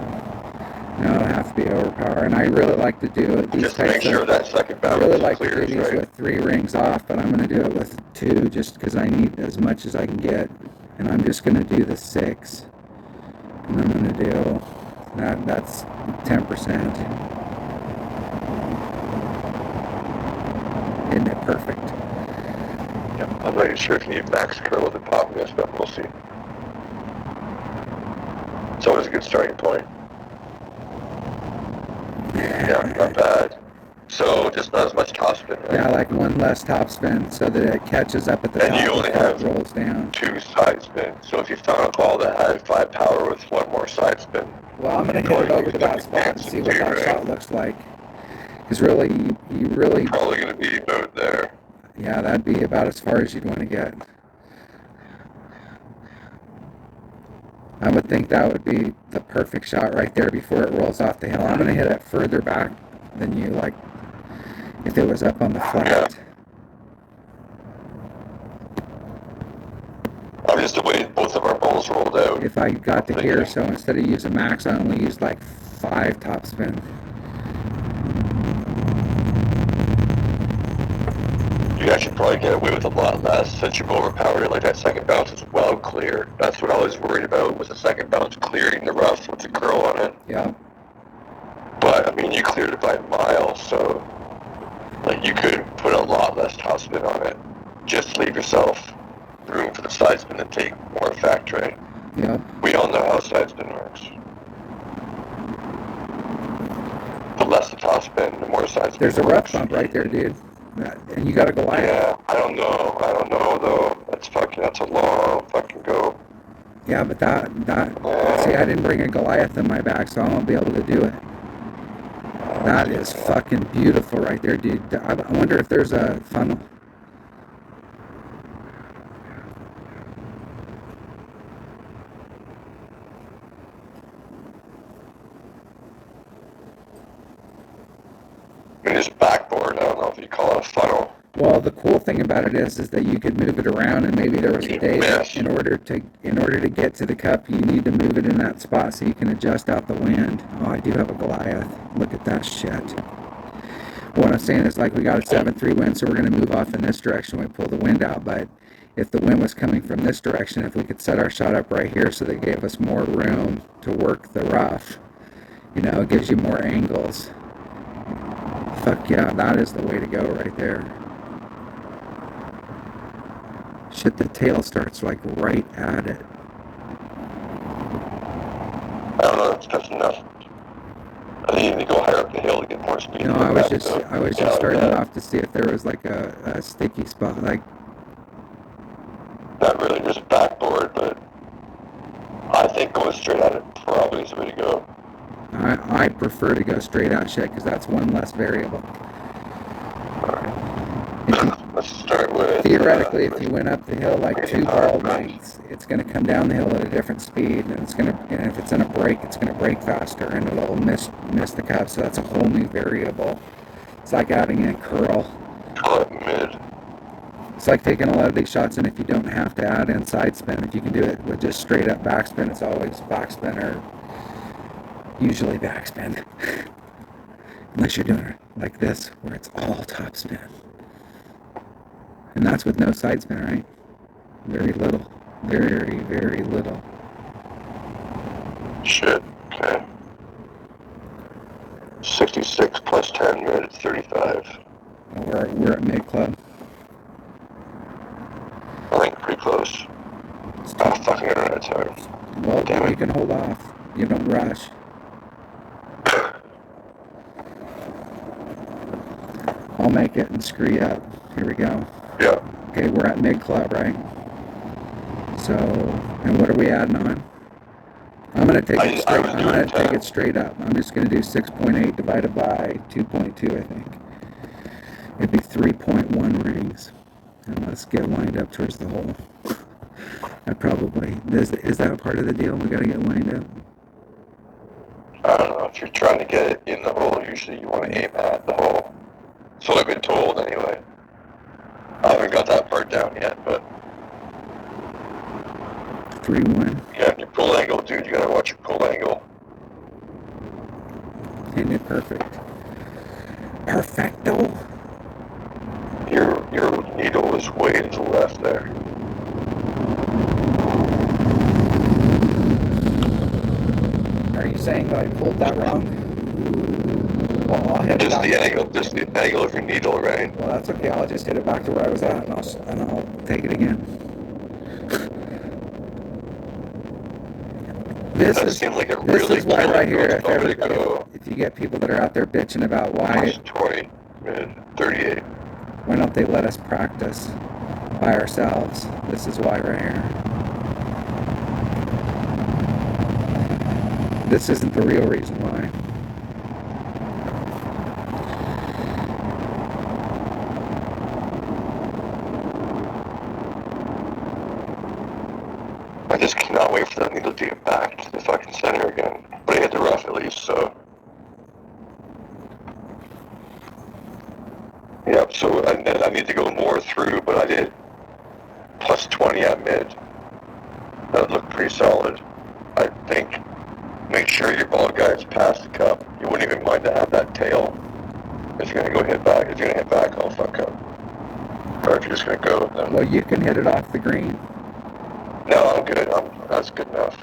No, it'll have to be overpower. And I really like to do these Just to make types sure of, that second I bounce really like to do clears, these right? with 3 rings off, but I'm going to do it with 2 just because I need as much as I can get. And I'm just going to do the 6. And I'm going to do that's 10%. Isn't it perfect? Yeah, I'm not even sure if you need max curl with apocalypse, but we'll see. It's always a good starting point. Yeah, not bad. So just not as much topspin, right? Yeah, like one less topspin so that it catches up at the And top you only before it have rolls down. 2 side spins. So if you found a ball that had 5 power with 1 more side spin, Well, I'm going to hit it over to that spot and see what that shot looks like. Because really, you really, probably going to be about there. yeah, that'd be about as far as you'd want to get. I would think that would be the perfect shot right there before it rolls off the hill. I'm going to hit it further back than you, like if it was up on the flat. I'm just waiting both of our balls rolled out. If I got to here, so instead of using max, I only used like 5 topspin. You actually probably get away with a lot less since you've overpowered it. Like that second bounce is well clear. That's what I was worried about, was the second bounce clearing the rough with the curl on it. Yeah. But I mean, you cleared it by a mile, so like you could put a lot less topspin on it. Just leave yourself room for the side spin to take more effect, right? Yeah. We all know how side spin works. The less the topspin, the more side spin. There's a works. rough bump right there, dude. And you got a Goliath. Yeah, I don't know though. That's a long fucking go. Yeah, but see, I didn't bring a Goliath in my bag, so I won't be able to do it. That is fucking beautiful right there, dude. I wonder if there's a funnel. I mean, this backboard, I don't know if you call it a funnel. Well, the cool thing about it is that you could move it around, and maybe there was a day that in order to get to the cup, you need to move it in that spot so you can adjust out the wind. Oh, I do have a Goliath. Look at that shit. What I'm saying is, like, we got a 7-3 wind, so we're going to move off in this direction. We pull the wind out, but if the wind was coming from this direction, if we could set our shot up right here so they gave us more room to work the rough, you know, it gives you more angles. Fuck yeah, that is the way to go right there. Shit, the tail starts like right at it. I don't know if that's enough. I think you need to go higher up the hill to get more speed. No, I was just starting off to see if there was like a sticky spot, like. Not really, there's a backboard, but I think going straight at it probably is the way to go. I prefer to go straight out shit because that's one less variable. Let's start with... Theoretically, if you went up the hill like 2 ball lengths, it's going to come down the hill at a different speed, and it's going to, and if it's in a break, it's going to break faster, and it'll miss the cup. So that's a whole new variable. It's like adding in curl. Mid. It's like taking a lot of these shots, and if you don't have to add in side spin, if you can do it with just straight up backspin, it's always backspin or usually backspin. Unless you're doing it like this, where it's all topspin. And that's with no side spin, right? Very little. Very, very little. Shit, okay. 66 plus 10 mid, 35. We're at mid club. I think pretty close. Ah, fucking internet time. Well, damn it. You can hold off. You don't rush. I'll make it and screw you up. Here we go. Yeah. Okay, we're at mid club, right? So, and what are we adding on? I'm gonna take it straight. I'm gonna take it straight up. I'm just gonna do 6.8 divided by 2.2. I think it'd be 3.1 rings. And let's get lined up towards the hole. I probably is that part of the deal? We gotta get lined up. I don't know, if you're trying to get it in the hole, usually you want to aim at the hole. So I've been told anyway. I haven't got that part down yet, but 3-1. yeah, your pull angle, dude, you gotta watch your pull angle. Ain't it perfect? Perfecto. Your needle is way to the left there. Are you saying that I pulled that wrong? Well, I'll hit Just it just the angle of your needle, right? Well, that's okay. I'll just hit it back to where I was at, and I'll take it again. This is why right here, if you get people that are out there bitching about why 20, mid, 38. why don't they let us practice by ourselves? This is why right here. This isn't the real reason why. I just cannot wait for that needle to get back to the fucking center again. But I hit the rough at least, so. Yep, so I need to go more through, but I did plus 20 at mid. That looked pretty solid. I think make sure your ball guides past the cup. You wouldn't even mind to have that tail. If you're gonna go hit back, if you're gonna hit back, I'll fuck up. Or if you're just gonna go, then. Well, you can hit it off the green. No, I'm good. That's good enough.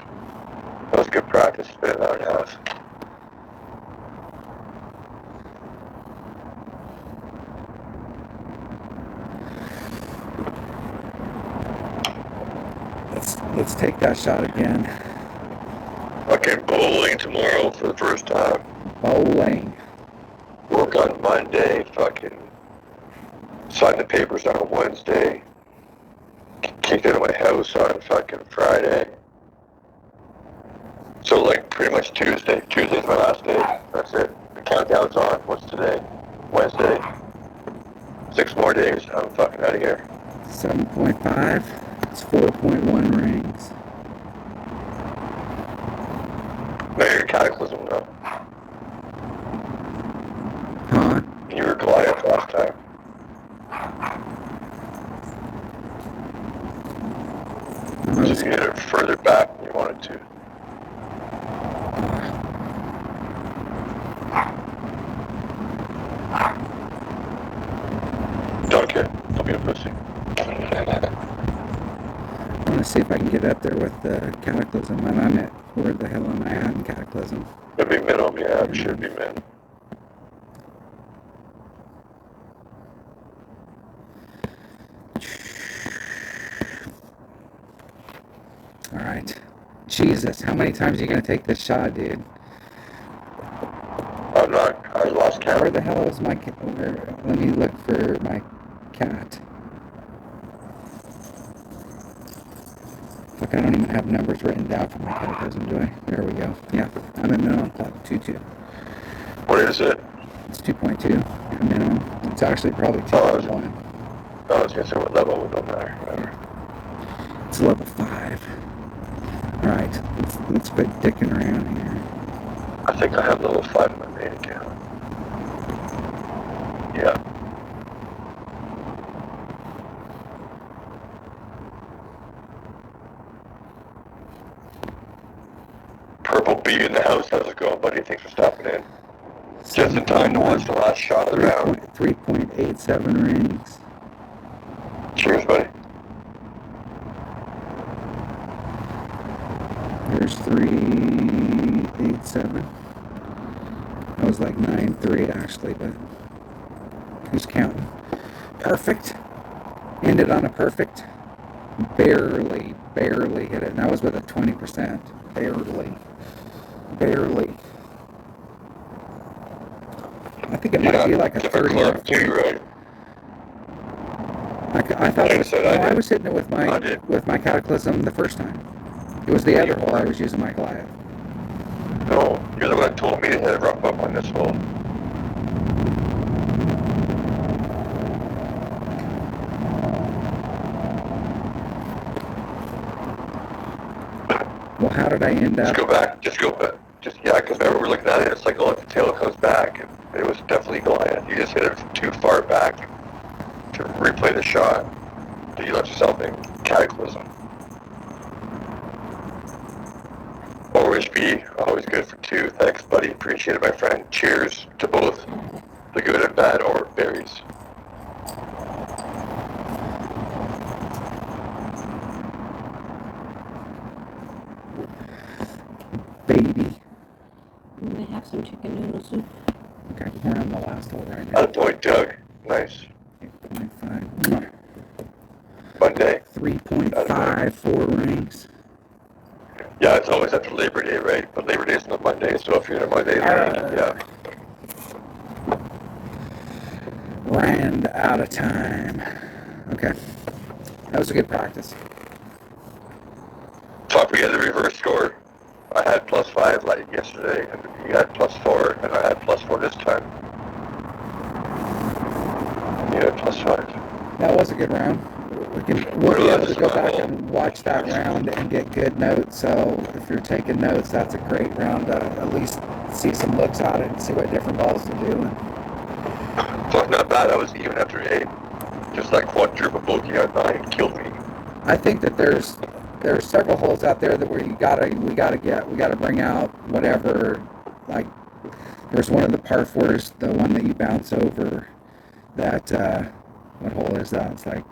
That was good practice. It's been an hour and a half. Let's take that shot again. Okay, bowling tomorrow for the first time. Bowling. Work on Monday. Fucking sign the papers on Wednesday. Kicked out of my house on fucking Friday. So like pretty much Tuesday. Tuesday's my last day. That's it. The countdown's on. What's today? Wednesday. 6 more days. I'm fucking out of here. 7.5. It's 4.1 rings. No, you're a cataclysm though. Huh? You were Goliath last time. I So was, you hit it further back than you wanted to. Don't care. Don't be a pussy. I want to see if I can get up there with the Cataclysm. And I'm at, where the hell am I at in Cataclysm? It'd be minimum, yeah, it should be min. Alright. Jesus, how many times are you going to take this shot, dude? I'm not, I lost Where count. the hell is my cat? Let me look for my cat. Fuck, I don't even have numbers written down for my Cataclysm, do I? There we go. Yeah, I'm at minimum clock 2.2. What is it? It's 2.2 minimum. It's actually probably 2.1. I was gonna say what level, it don't matter. Whatever. It's level 5. Alright, let's quit dicking around here. I think I have level 5 in my main account. Yeah. Purple Bee in the house. How's it going, buddy? Thanks for stopping in. Just in time to watch the last shot of the round. 3.87 rings. Cheers, buddy. There's 3.87. I was like 9.3 actually, but who's counting? Perfect. Ended on a perfect. Barely hit it. And that was with a 20%. Barely. I think it might be like a 30 or a 40. Right? I thought it was. Like I said, I was hitting it with my Cataclysm the first time. It was the other hole I was using my Goliath. No, you're the one that told me to hit a rough up on this hole. Well, how did I end up? Just go back. Yeah, because remember we're looking at it, it's like, oh, if the tail comes back, and it was definitely Goliath. You just hit it from too far back to replay the shot. So you left yourself in Cataclysm. Always be, always good for 2. Thanks, buddy. Appreciate it, my friend. Cheers to both the good and bad or berries. Baby. I'm gonna have some chicken noodle soup. Okay, we're on the last hole right now. Atta boy, Doug. Nice. 8.5. Monday. 3.54 rings. Yeah, it's always after Labor Day, right? But Labor Day isn't on Monday, so if you're in a Monday, yeah. Ran out of time. Okay. That was a good practice. Talk we had the reverse score. I had +5 like yesterday, and you had +4, and I had +4 this time. You had +5. That was a good round. We'll be able to go back and watch that round and get good notes. So if you're taking notes, that's a great round to at least see some looks at it and see what different balls are doing. Fuck, not bad. I was even after 8. Just like quadruple bogey on 9 killed me. I think that there's several holes out there that we gotta bring out whatever. Like there's one of the par 4s, the one that you bounce over. That what hole is that? It's like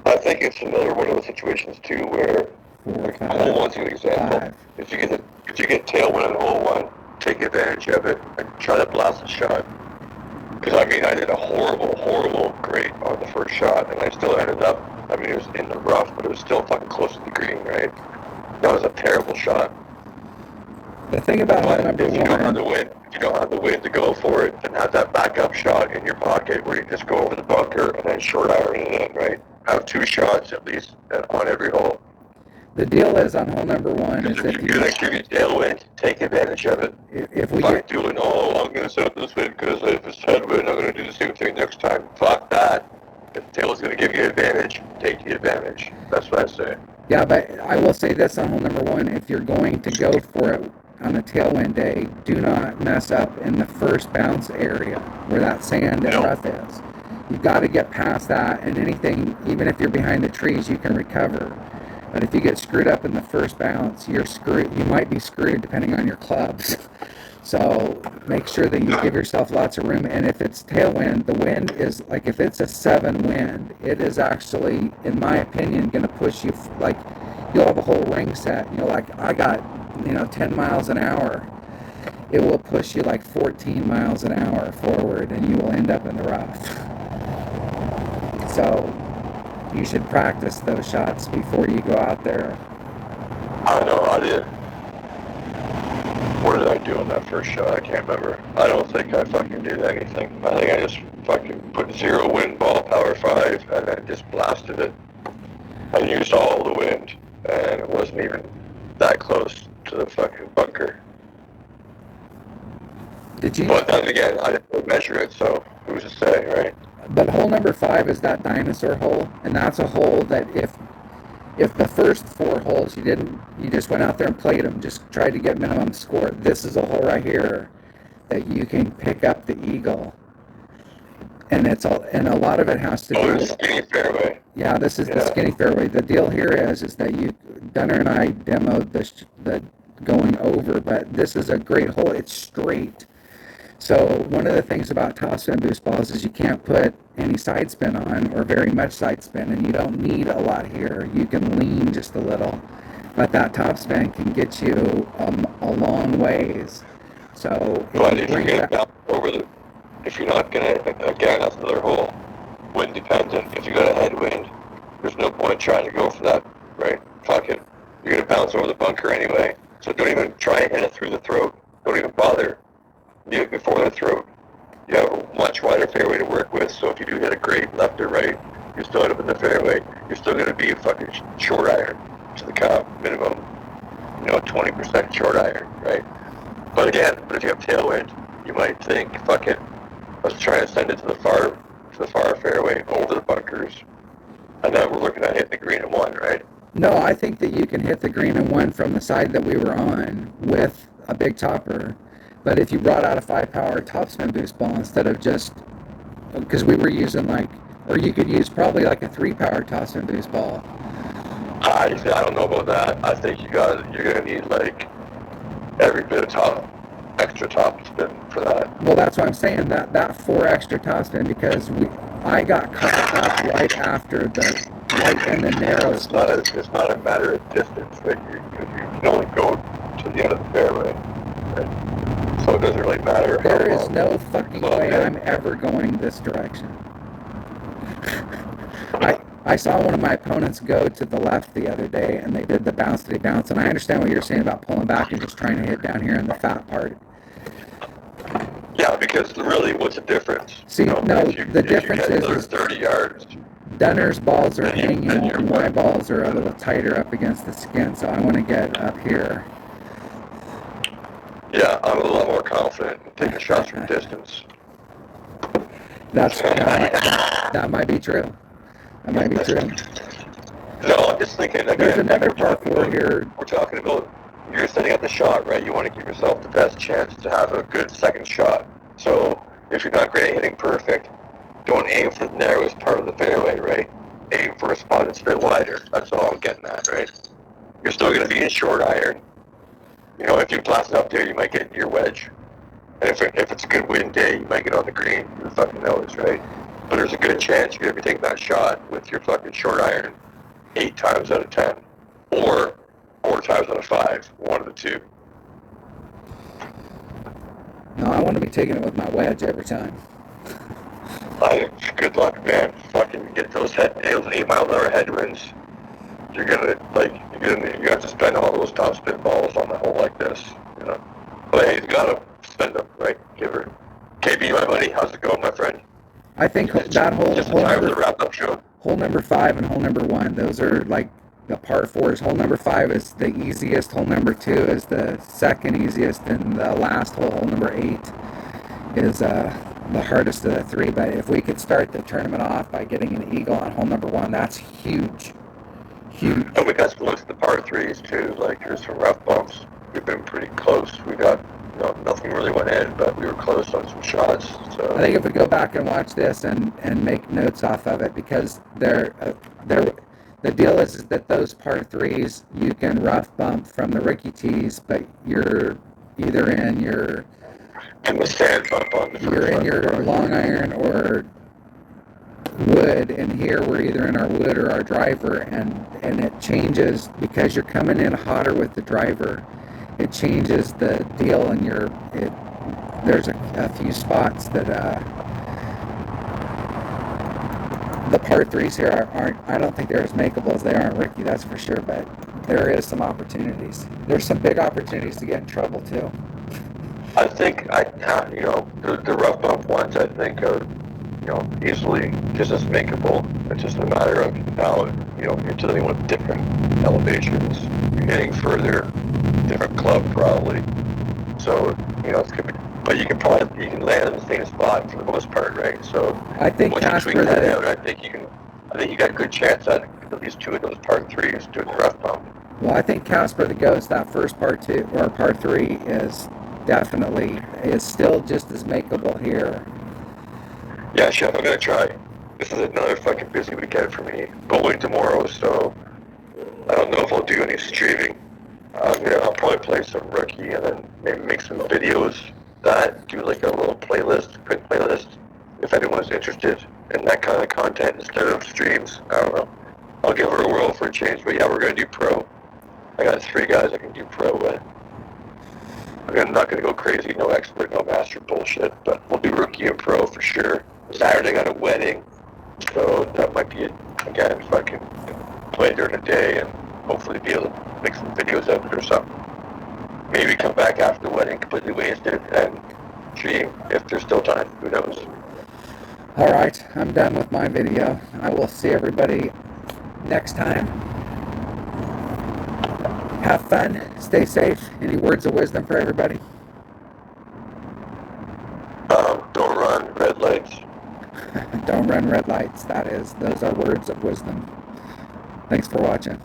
I think it's another one of those situations too where 4 or 5. hole 1's an example. 5. If you get tailwind on hole 1, take advantage of it and try to blast a shot. Because I mean, I did a horrible grade on the first shot, and I still ended up. I mean, it was in the rough, but it was still fucking close to the green, right? That was a terrible shot. The thing about hole number If you don't have 1, the wind, if you don't have the wind to go for it, then have that backup shot in your pocket where you just go over the bunker and then short iron it in, right? Have 2 shots at least on every hole. the deal is on hole number 1 is If if you're gonna give you tailwind, take advantage of it. if we By get doing, oh, I'm gonna set up this wind because if it's headwind, I'm gonna do the same thing next time. Fuck that. If the tail is gonna give you advantage, take the advantage. That's what I say. yeah, but I will say this on hole number 1, if you're going to go for it on a tailwind day, do not mess up in the first bounce area where that sand and No. rough is. You've got to get past that, and anything, even if you're behind the trees, you can recover. But if you get screwed up in the first bounce, you're screwed. You might be screwed depending on your clubs. So make sure that you give yourself lots of room. And if it's tailwind, the wind is like, if it's a 7 wind, it is actually, in my opinion, going to push you, like, you'll have a whole ring set. You know, like I got, 10 miles an hour. It will push you like 14 miles an hour forward, and you will end up in the rough. So you should practice those shots before you go out there. I know I did. What did I do on that first shot? I can't remember. I don't think I fucking did anything. I think I just fucking put 0 wind ball, power 5, and then just blasted it. I used all the wind, and it wasn't even that close to the fucking bunker. Did you? But then again, I didn't measure it, so who's to say, right? But hole number 5 is that dinosaur hole, and that's a hole that if the first 4 holes you just went out there and played them, just tried to get minimum score. This is a hole right here that you can pick up the eagle, and a lot of it has to do The with skinny fairway. Yeah, this is the skinny fairway. The deal here is that Dunner and I demoed the going over, but this is a great hole. It's straight. So one of the things about topspin boost balls is you can't put any side spin on, or very much side spin, and you don't need a lot here. You can lean just a little, but that topspin can get you a long ways. So But if you're going to if you're not going to, again, that's another hole, wind dependent. If you got a headwind, there's no point trying to go for that, right? Fuck it. You're going to bounce over the bunker anyway. So don't even try and hit it through the throat. Don't even bother. Do it before the throat. You have a much wider fairway to work with, so if you do hit a great left or right, you're still up in the fairway. You're still going to be a fucking short iron to the cup, minimum, 20% short iron, right? But again, if you have tailwind, you might think, fuck it, let's try and send it to the far fairway, over the bunkers, and then we're looking at hitting the green in 1, right? No, I think that you can hit the green in 1 from the side that we were on with a big topper. But if you brought out a 5-power topspin boost ball instead of just, because we were using or you could use probably like a 3-power topspin boost ball. I don't know about that. I think you're gonna need like every bit of extra top spin for that. Well, that's what I'm saying, that 4 extra topspin, because I got caught up right after right in the narrow spot. It's not a matter of distance. Like you can only go to the end of the fairway. Right? So it doesn't really matter. There is no fucking way I'm ever going this direction. I saw one of my opponents go to the left the other day, and they did the bounce to bounce, and I understand what you're saying about pulling back and just trying to hit down here in the fat part. Yeah, because really, what's the difference? See, the difference is 30 yards. Dunner's balls are hanging, and my balls are a little tighter up against the skin, so I want to get up here. Yeah, I'm a lot more confident in taking shots from distance. That might be true. That might be true. No, I'm just thinking, again, There's another par 4 here. We're talking about, you're setting up the shot, right? You want to give yourself the best chance to have a good second shot. So if you're not great at hitting perfect, don't aim for the narrowest part of the fairway, right? Aim for a spot that's a bit wider. That's all I'm getting at, right? You're still going to be in short iron. If you blast it up there, you might get your wedge. And if it's a good wind day, you might get on the green. Who fucking knows, right? But there's a good chance you're going to be taking that shot with your fucking short iron 8 times out of 10. Or 4 times out of 5. One of the two. No, I want to be taking it with my wedge every time. Good luck, man. Fucking get those 8-mile-an-hour headwinds. You're gonna have to spend all those top spin balls on a hole like this, But hey, you gotta spend them, right? Give her. KB, my buddy, how's it going, my friend? I think that hole Hole number 5 and hole number 1, those are like the par 4s. Hole number 5 is the easiest. Hole number 2 is the second easiest, and the last hole number 8, is the hardest of the 3. But if we could start the tournament off by getting an eagle on hole number 1, that's huge. Huge. And we got some looks at the par 3s too. Like there's some rough bumps. We've been pretty close. We got nothing really went in, but we were close on some shots. So I think if we go back and watch this and make notes off of it, because the deal is that those par threes you can rough bump from the rookie tees, but you're either in your And the sand bump on the you're in your long iron or wood, and here we're either in our wood or our driver, and it changes because you're coming in hotter with the driver. It changes the deal, and there's a few spots that the par threes here aren't. I don't think they're as makeable as they are in Ricky, that's for sure. But there is some opportunities. There's some big opportunities to get in trouble too. I think the rough bump ones I think are easily just as makeable. It's just a matter of how you're dealing with different elevations. You're hitting further, different club probably. So it's gonna be, but you can land in the same spot for the most part, right? So I think once you tweak Casper that out, I think you got a good chance at least 2 of those par threes doing the rough bump. Well, I think Casper the Ghost, that first par 2 or par 3 is still just as makeable here. Yeah, Chef, I'm gonna try. This is another fucking busy weekend for me. Bowling tomorrow, so I don't know if I'll do any streaming. I'll probably play some rookie and then maybe make some videos that do like a little playlist, quick playlist, if anyone's interested in that kind of content instead of streams. I don't know. I'll give her a whirl for a change, but yeah, we're gonna do pro. I got 3 guys I can do pro with. I'm not gonna go crazy, no expert, no master bullshit, but we'll do rookie and pro for sure. Saturday I got a wedding, so that might be it. Again, if I can play during the day and hopefully be able to make some videos of it or something. Maybe come back after the wedding completely wasted and stream if there's still time. Who knows? Alright, I'm done with my video. I will see everybody next time. Have fun. Stay safe. Any words of wisdom for everybody? Don't run red lights. Don't run red lights. Those are words of wisdom. Thanks for watching.